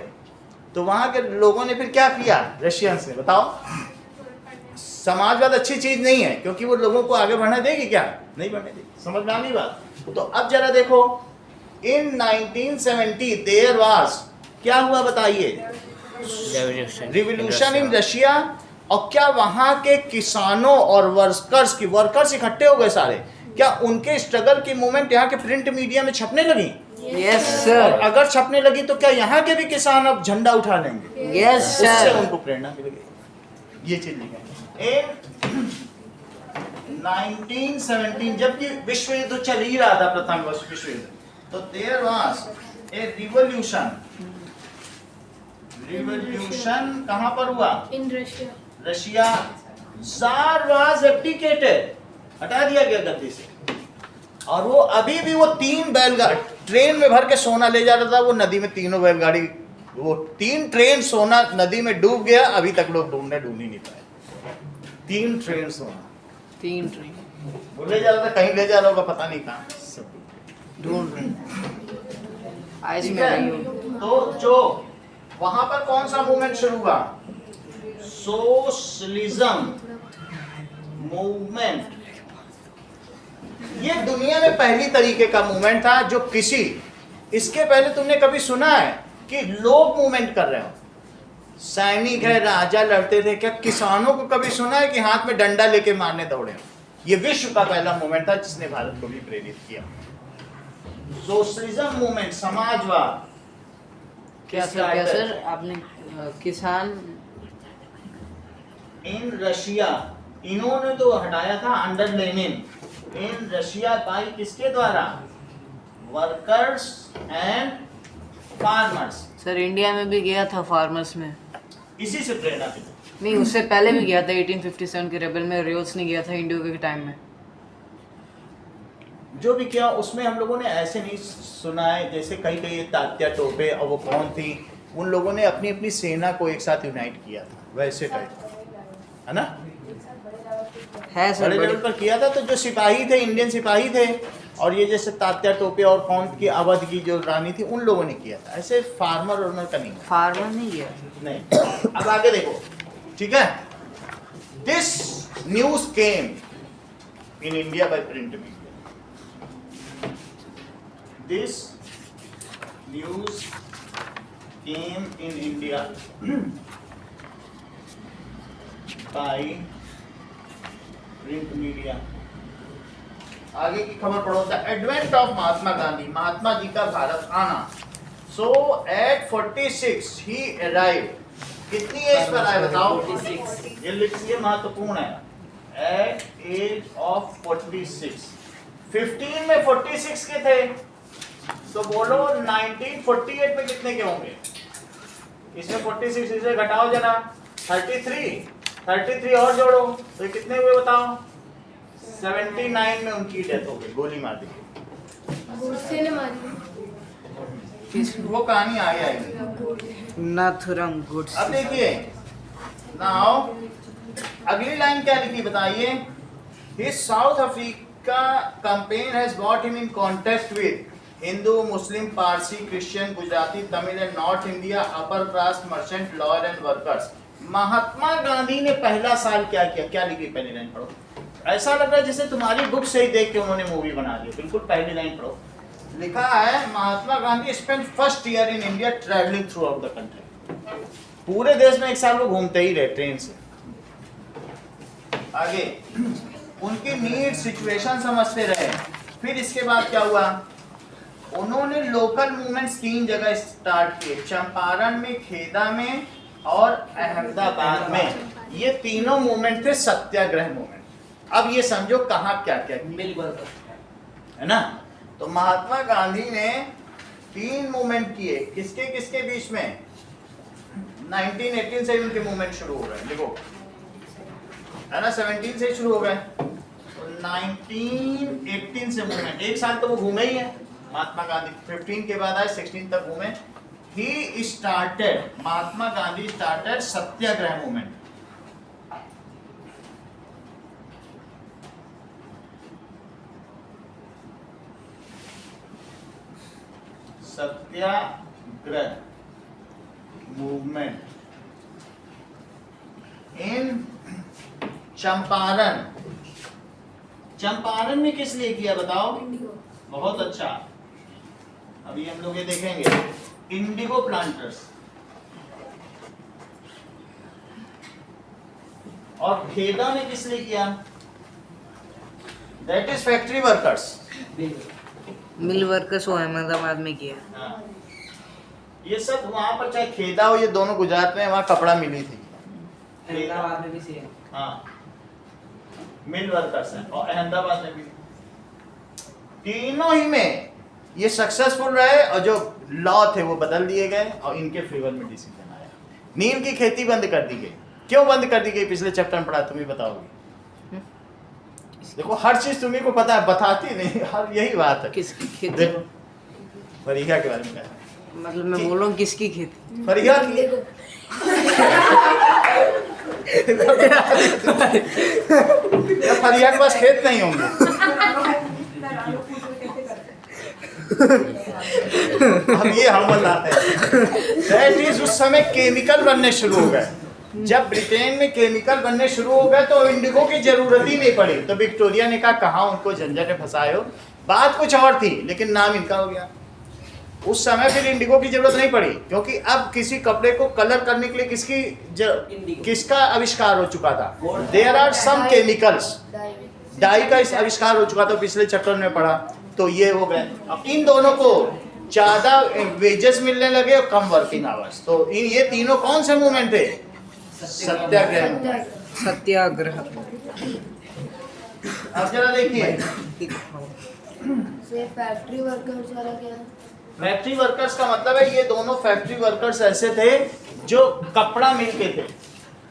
तो वहां के लोगों ने फिर क्या किया रशियन से? बताओ। समाजवाद अच्छी चीज नहीं है क्योंकि वो लोगों को आगे बढ़ने देगी क्या? नहीं बढ़ने देगी। समझ में आ गई बात? तो अब जरा देखो, इन 1970 देयर वाज, क्या हुआ बताइए? Revolution in Russia. और क्या वहां के किसानों और वर्कर्स इकट्ठे हो गए सारे? क्या उनके स्ट्रगल की मूवमेंट यहाँ के प्रिंट मीडिया में छपने लगी? Yes sir. अगर छपने लगी तो क्या यहाँ के भी किसान अब झंडा उठा लेंगे? यस उससे सर। उनको प्रेरणा मिलेगी। ये चीज लिखा है। 1917 जबकि विश्व युद्ध चल ही रहा था, प्रथम विश्व युद्ध, तो there was a revolution. Revolution कहां पर हुआ? In Russia. Russia. Tsar was abdicated, हटा दिया गया गद्दी से। और वो अभी भी वो 3 बैलगाड़ी ट्रेन में भर के सोना ले जा रहा था। वो नदी में 3 बैलगाड़ी, वो 3 ट्रेन सोना नदी में डूब गया। अभी तक लोग ढूंढ ही नहीं पाए। 3 ट्रेन सोना, 3 ट्रेन वो ले जा रहा था, कहीं ले जा रहा होगा पता नहीं कहाँ, सब ढूंढ रहे आइस ठीक में है। रही हो। तो जो वहां पर कौन सा मूवमेंट शुरू हुआ? Socialism movement. ये दुनिया में पहली तरीके का मूवमेंट था जो किसी, इसके पहले तुमने कभी सुना है कि लोग मूवमेंट कर रहे हो? सैनिक है, राजा लड़ते थे, क्या किसानों को कभी सुना है कि हाथ में डंडा लेके मारने दौड़े हो? ये विश्व का पहला मूवमेंट था जिसने भारत को भी प्रेरित किया। सोशलिज्म मूवमेंट, समाजवाद। क्या सर आपने किसान इन रशिया, इन्होंने तो हटाया था under Lenin. In Russia by किसके द्वारा? Workers and farmers. Sir India में भी गया था फार्मर्स में, इसी से प्रेरणा थी। नहीं उससे पहले भी गया था 1857 के रेबल में, रियोल्स ने गया था इंडियो के टाइम में। जो भी किया उसमें हम लोगों ने ऐसे नहीं सुना है जैसे कई कई तात्या टोपे, और वो कौन थी, उन लोगों ने अपनी अपनी सेना को एक साथ यूनाइट किया था, वैसे टाइप, है ना? है सर बड़े लेवल पर किया था। तो जो सिपाही थे, इंडियन सिपाही थे, और ये जैसे तात्या टोपे और कौन की अवध की जो रानी थी, उन लोगों ने किया था। ऐसे फार्मर वर्मर का नहीं, फार्मर नहीं गया। नहीं। अब आगे देखो, ठीक है। This news came in India by print media. This news came in India by print media. आगे की खबर पढ़ो। The advent of Mahatma Gandhi, Mahatma ji का भारत आना। सो एट 46 ही अराइव। कितनी एज पर आए बताओ? 46। ये लिखिए, महत्वपूर्ण है। Eight as of 46। 15 में 46 के थे, तो बोलो 1948 में कितने के होंगे? इसमें 46 इसे घटाओ जरा, 33 और जोड़ो, तो ये कितने हुए बताओ? 79 में उनकी डेथ हो गई, गोली मार दी। गुस्से ने मारी। वो कहानी आगे आएगी। नाथुराम गुड्स। अब देखिए, नाउ अगली लाइन क्या लिखी बताइए? His South Africa campaign has brought him in contact with Hindu, Muslim, Parsi, Christian, Gujarati, Tamil and north India upper caste merchant, lawyer and workers. Mahatma Gandhi ने पहला साल क्या किया? क्या लिखी पहली लाइन पढ़ो। ऐसा लग रहा है जैसे तुम्हारी बुक से ही देख के उन्होंने मूवी बना दी। बिल्कुल पहली लाइन पढ़ो। लिखा है, Mahatma Gandhi spend first year in India travelling throughout the country. पूरे देश में एक साल वो घूमते ही रहे ट्रेन से। आगे उनकी नीड सिचुएशन समझते रहे। फिर इसके बाद क्या हुआ? उन्होंने लोकल मूवमेंट्स 3 जगह स्टार्ट किए, चंपारण में, खेदा में और अहमदाबाद में। ये तीनों मूवमेंट थे सत्याग्रह मूवमेंट। अब ये समझो कहाँ क्या क्या किया, है ना? तो महात्मा गांधी ने 3 मूवमेंट किए। किसके किसके बीच में? 1918 से उनके मूवमेंट शुरू हो गए, देखो, है ना? 17 से शुरू हो गए, तो 1918 से मूवमेंट। एक साल तो वो घूमे ही है महात्मा गांधी। 15 के बाद आए, 16 तक घूमे। He started, Mahatma Gandhi started Satyagraha movement. Satyagraha movement in Champaran. Champaran में किस लिए किया बताओ? बहुत अच्छा, अभी हम लोग ये देखेंगे। Indigo planters. और खेदा ने किस लिए किया? That is factory workers. Mill workers वो अहमदाबाद में किया। हाँ। ये सब वहां पर, चाहे खेदा हो, ये दोनों गुजरात में, वहां कपड़ा मिली थी। अहमदाबाद में भी सेम। हाँ, मिल वर्कर्स है, और अहमदाबाद में भी। तीनों ही में ये सक्सेसफुल रहे, और जो लॉ थे वो बदल दिए गए, और इनके फेवर में डिसीजन आया। नीम की खेती बंद कर दी गई। क्यों बंद कर दी गई? पिछले चैप्टर में पढ़ा, तुम ही बताओगे। देखो, हर चीज तुम्ही को पता है, बताती नहीं, हर यही बात है। किसकी खेती? देखो, फरीहा के बारे में क्या है? मतलब मैं बोलूँ किसकी खेती? फरीहा की। फरीहा के पास खेत नहीं होंगे। अब ये हम बताते हैं। दैट इज उस समय केमिकल बनने शुरू हो गए। जब ब्रिटेन में केमिकल बनने शुरू हो गए तो इंडिगो की जरूरत ही नहीं पड़ी। तो विक्टोरिया ने कहा कहाँ उनको झंझट में फंसाए हो, बात कुछ और थी लेकिन नाम इनका हो गया। उस समय फिर इंडिगो की जरूरत नहीं पड़ी, क्योंकि अब किसी कपड़े को कलर करने के लिए किसका आविष्कार हो चुका था, there are some chemicals, dye का आविष्कार हो चुका था, पिछले चैप्टर में पढ़ा। तो ये हो गए। अब इन दोनों को ज्यादा वेजेस मिलने लगे और कम वर्किंग आवर्स। तो ये तीनों कौन से मूवमेंट थे? सत्याग्रह। सत्याग्रह। अब जरा देखिए फैक्ट्री वर्कर्स वाला क्या है? फैक्ट्री वर्कर्स का मतलब है ये दोनों फैक्ट्री वर्कर्स ऐसे थे जो कपड़ा मिल के थे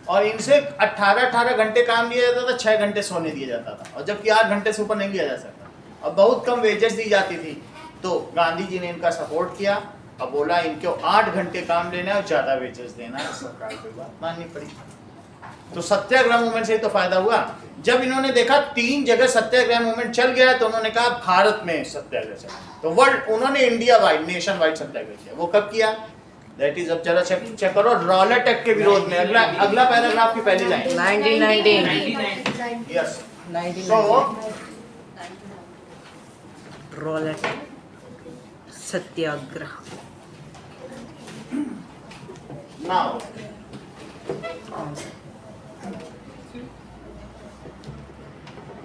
और इनसे 18 घंटे काम लिया जाता था, 6 घंटे सोने दिया जाता था, और जबकि 8 घंटे से ऊपर नहीं लिया जा सकता और बहुत कम वेजेस दी जाती थी। तो गांधी जी ने इनका सपोर्ट किया और बोला इनको 8 घंटे काम लेना है और ज़्यादा वेजेस देना है, सरकार की बात माननी पड़ी। तो सत्याग्रह मूवमेंट से ही तो फायदा हुआ। जब इन्होंने देखा 3 जगह सत्याग्रह मूवमेंट चल गया तो उन्होंने कहा भारत में सत्याग्रह चल, तो वर्ल्ड उन्होंने इंडिया वाइड नेशन वाइड सत्याग्रह किया। वो कब किया? दैट इज, अब जरा चेक करो, रॉलेट एक्ट के विरोध में। अगला पैराग्राफ की पहली line 1919। Yes. 1919। So Rowlatt Satyagraha. Now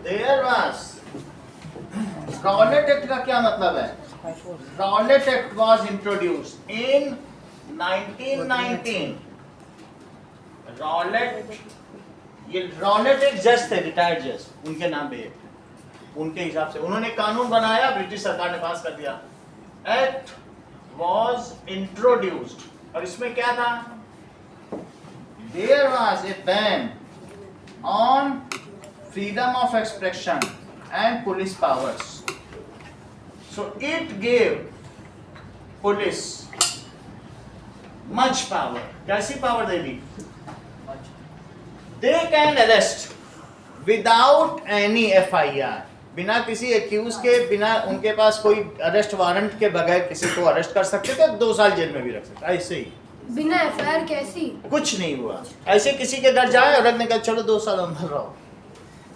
there was Rowlatt Act का क्या मतलब है? Rowlatt Act was introduced in 1919। Rowlatt, ये रॉलेट एक जज थे, रिटायर्ड जज, उनके नाम पे उनके हिसाब से उन्होंने कानून बनाया, ब्रिटिश सरकार ने पास कर दिया। एक्ट वाज इंट्रोड्यूस्ड और इसमें क्या था? There was a ban on freedom of expression and police powers. So it gave police much power. कैसी power they the? They can arrest without any FIR. बिना किसी एक्यूज के, बिना उनके पास कोई अरेस्ट वारंट के बगैर किसी को अरेस्ट कर सकते थे, 2 साल जेल में भी रख सकते। ऐसे ही बिना FIR कैसी? कुछ नहीं हुआ। ऐसे किसी के घर जाए और रखने का, चलो 2 साल अंदर रहो।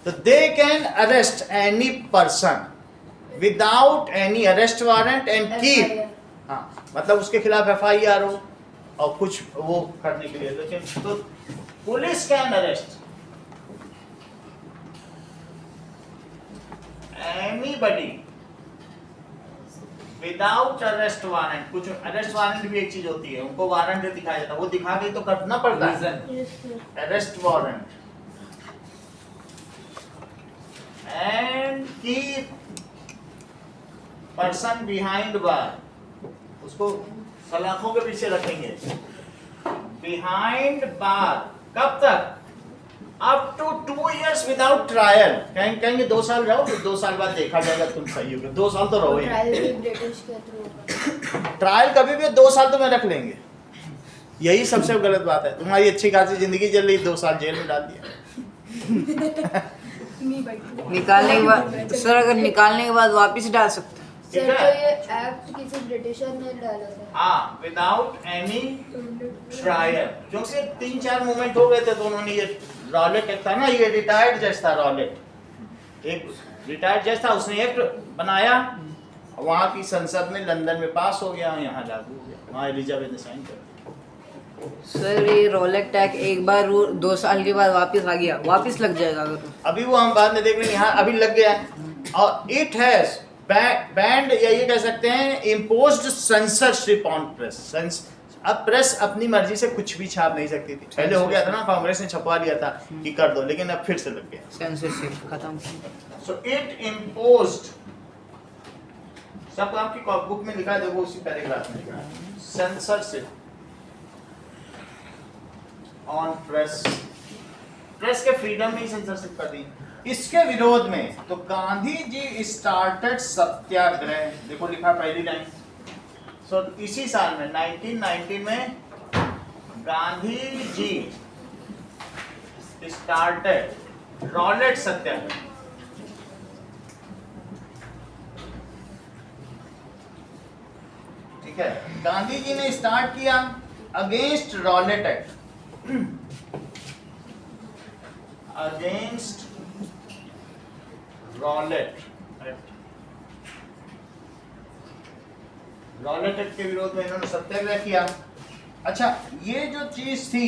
तो they can arrest any person without any arrest warrant and keep, हाँ मतलब उसके खिलाफ FIR हो और कुछ वो करने के लिए। लेकिन तो police can arrest anybody without arrest warrant. कुछ अरेस्ट वारंट भी एक चीज होती है, उनको वारंट दिखाया जाता है, वो दिखा के तो करना पड़ता है। Arrest warrant and keep person behind bar, उसको सलाखों के पीछे रखेंगे। बिहाइंड बार कब तक? Up to 2 years without trial. कहेंगे 2 साल रहो, फिर 2 साल बाद देखा जाएगा तुम सही हो गए। 2 साल तो रहो ही। ट्रायल कभी भी 2 साल तुम्हें रख लेंगे, यही सबसे गलत बात है। तुम्हारी अच्छी खासी जिंदगी चल रही, 2 साल जेल में डाल दिया। निकालने के बाद सर, अगर निकालने के बाद वापस डाल सकते हैं। सर तो ये एक्ट किसी ब्रिटिशर ने डाला था। हाँ, विदाउट एनी ट्रायल, क्योंकि 3-4 मूवमेंट हो गए थे तो उन्होंने ये रॉलेट एक्ट था ना, ये रिटायर्ड जज था, रॉलेट एक रिटायर्ड जज था, उसने एक्ट बनाया, वहाँ की संसद में लंदन में पास हो गया, यहाँ लागू हो गया, वहाँ एलिजाबेथ ने साइन कर दिया। सर ये रॉलेट टैग एक बार 2 साल के बाद वापस आ गया, वापस लग जाएगा अगर? अभी वो हम बाद में देख रहे हैं, यहाँ अभी लग गया है। और इट हैज बैंड, या ये कह सकते हैं इम्पोज्ड सेंसरशिप ऑन प्रेस। अब प्रेस अपनी मर्जी से कुछ भी छाप नहीं सकती थी। पहले हो गया था ना, कांग्रेस ने छपवा लिया था कि कर दो, लेकिन अब फिर से लग गया, सेंसरशिप खत्म। सो इट इम्पोज्ड, सब आपकी बुक में लिखा है, देखो उसी पैराग्राफ में लिखा है, सेंसरशिप ऑन प्रेस। प्रेस के फ्रीडम में ही सेंसरशिप कर दी। इसके विरोध में तो गांधी जी स्टार्टेड सत्याग्रह, देखो लिखा पहली लाइन। सो इसी साल में 1919 में गांधी जी स्टार्टेड रॉलेट सत्याग्रह। ठीक है, गांधी जी ने स्टार्ट किया against Rowlatt act. Against Rowlatt act के विरोध में इन्होंने सत्याग्रह किया। अच्छा, ये जो चीज थी,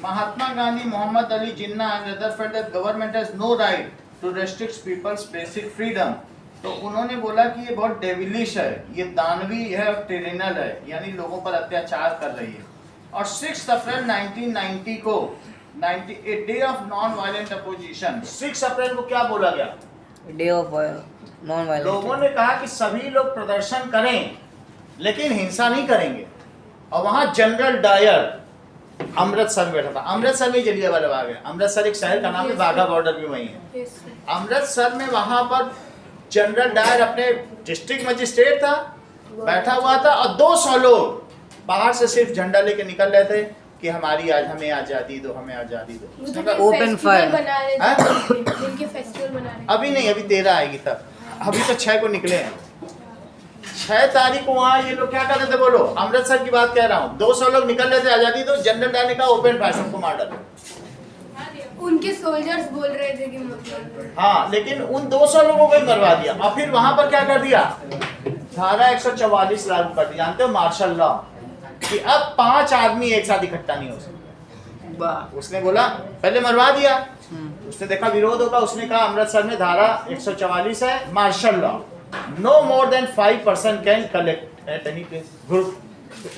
Mahatma Gandhi, Mohammad Ali Jinnah and other felt that government has no right to restrict people's basic freedom. तो उन्होंने बोला कि ये बहुत डेविलिश है, ये दानवी है और टिरेनल है, यानी लोगों पर अत्याचार कर रही है। और 6 अप्रैल 1990 को a day of non violent opposition, 6 अप्रैल को क्या बोला गया? Day of non violent. लोगों ने कहा कि सभी लोग प्रदर्शन करें लेकिन हिंसा नहीं करेंगे। और वहां जनरल डायर अमृतसर में बैठा था। अमृतसर में जलियांवाला बाग है। अमृतसर एक शहर का नाम है, बाघा बॉर्डर भी वही है। अमृतसर में वहां पर जनरल डायर अपने डिस्ट्रिक्ट मजिस्ट्रेट था, बैठा हुआ था, और 200 लोग बाहर से सिर्फ झंडा लेके निकल रहे थे कि हमारी आज हमें आजादी दो, हमें आजादी दो। उसने कहा ओपन फायर बना रहे थे, इनके फेस्टिवल बना रहे। अभी नहीं, अभी 13 आएगी तब, अभी तो 6 को निकले हैं। 6 तारीख को वहाँ ये लोग क्या कर रहे थे बोलो? अमृतसर की बात कह रहा हूँ। 200 लोग निकल रहे थे आजादी दो, जनरल डायर ने कहा ओपन फायर, सबको मार डालो। उनके सोल्जर्स बोल रहे थे कि मतलब हाँ, लेकिन उन 200 लोगों को ही मरवा दिया। और फिर वहां पर क्या कर दिया? धारा 144 लागू कर दी। जानते हो मार्शल लॉ, कि अब 5 आदमी एक साथ इकट्ठा नहीं हो सकते। उसने बोला पहले मरवा दिया, उसने देखा विरोध होगा, उसने कहा अमृतसर में धारा 144 है, martial law, no more than 5 person can collect at any place group.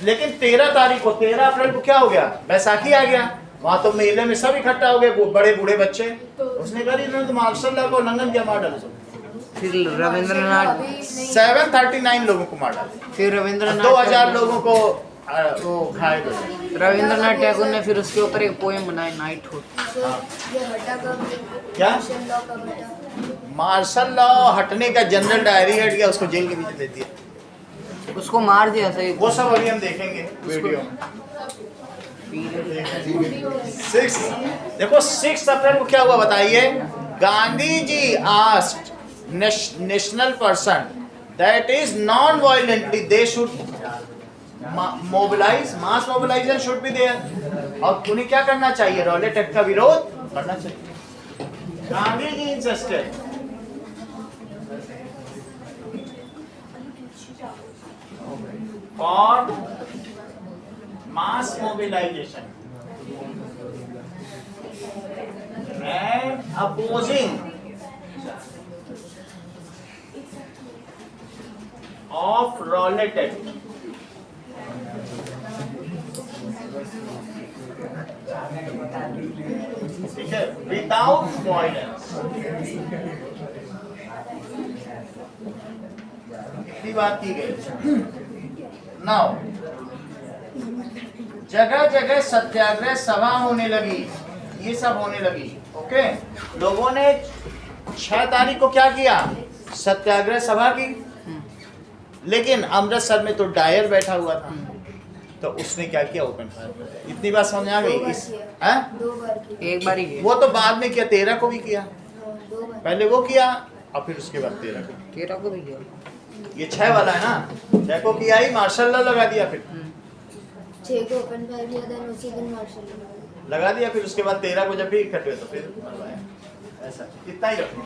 लेकिन 13 तारीख को, 13 अप्रैल को क्या हो गया? बैसाखी आ गया। वहां तो मेले में सब इकट्ठा हो गए, बड़े बूढ़े बच्चे। उसने कहा इन्होंने तो मार्शल लॉ को उल्लंघन किया, मार डालो सब। फिर रविंद्रनाथ 739 लोगों को मार डाला। फिर रविंद्रनाथ 2000 लोगों को वो घायल हो गए। रविंद्रनाथ टैगोर ने फिर उसके ऊपर एक पोएम बनाई, नाइटहुड। ये हटा कब? क्या? मार्शल लॉ कब हटा? मार्शल लॉ हटने का जनरल डायरी हट गया, उसको जेल के बीच दे दिया, उसको मार दिया सही। वो सब अभी हम देखेंगे वीडियो में। 6 देखो 6 अप्रैल को क्या हुआ बताइए? Gandhi ji asked national person that is non violently they should mobilise, mass mobilisation should be there. और उन्हें क्या करना चाहिए? रॉलेट एक्ट का विरोध करना चाहिए। Gandhi ji insisted for mass mobilization and opposing of Rowlatt Act. ठीक है, विदाउट वायलेंस। इतनी बात की गई। नाउ जगह जगह सत्याग्रह सभा होने लगी, ये सब होने लगी। ओके, लोगों ने 6 तारीख को क्या किया? सत्याग्रह सभा की। लेकिन अमृतसर में तो डायर बैठा हुआ था, तो उसने क्या किया? Open fire. इतनी बात समझ आ गई? 2 बार किया। एक बार ही किया। वो तो बाद में किया, 13 को भी किया। 2 बार। पहले वो किया और फिर उसके बाद 13 को। 13 को भी किया। ये 6 वाला है ना, 6 को किया ही, मार्शल लॉ लगा दिया, फिर 6 को ओपन फायर किया था, उसी दिन मार्शल लॉ लगा दिया। फिर उसके बाद 13 को जब भी इकट्ठे हुए तो फिर मरवाया। ऐसा कितना ही रखो।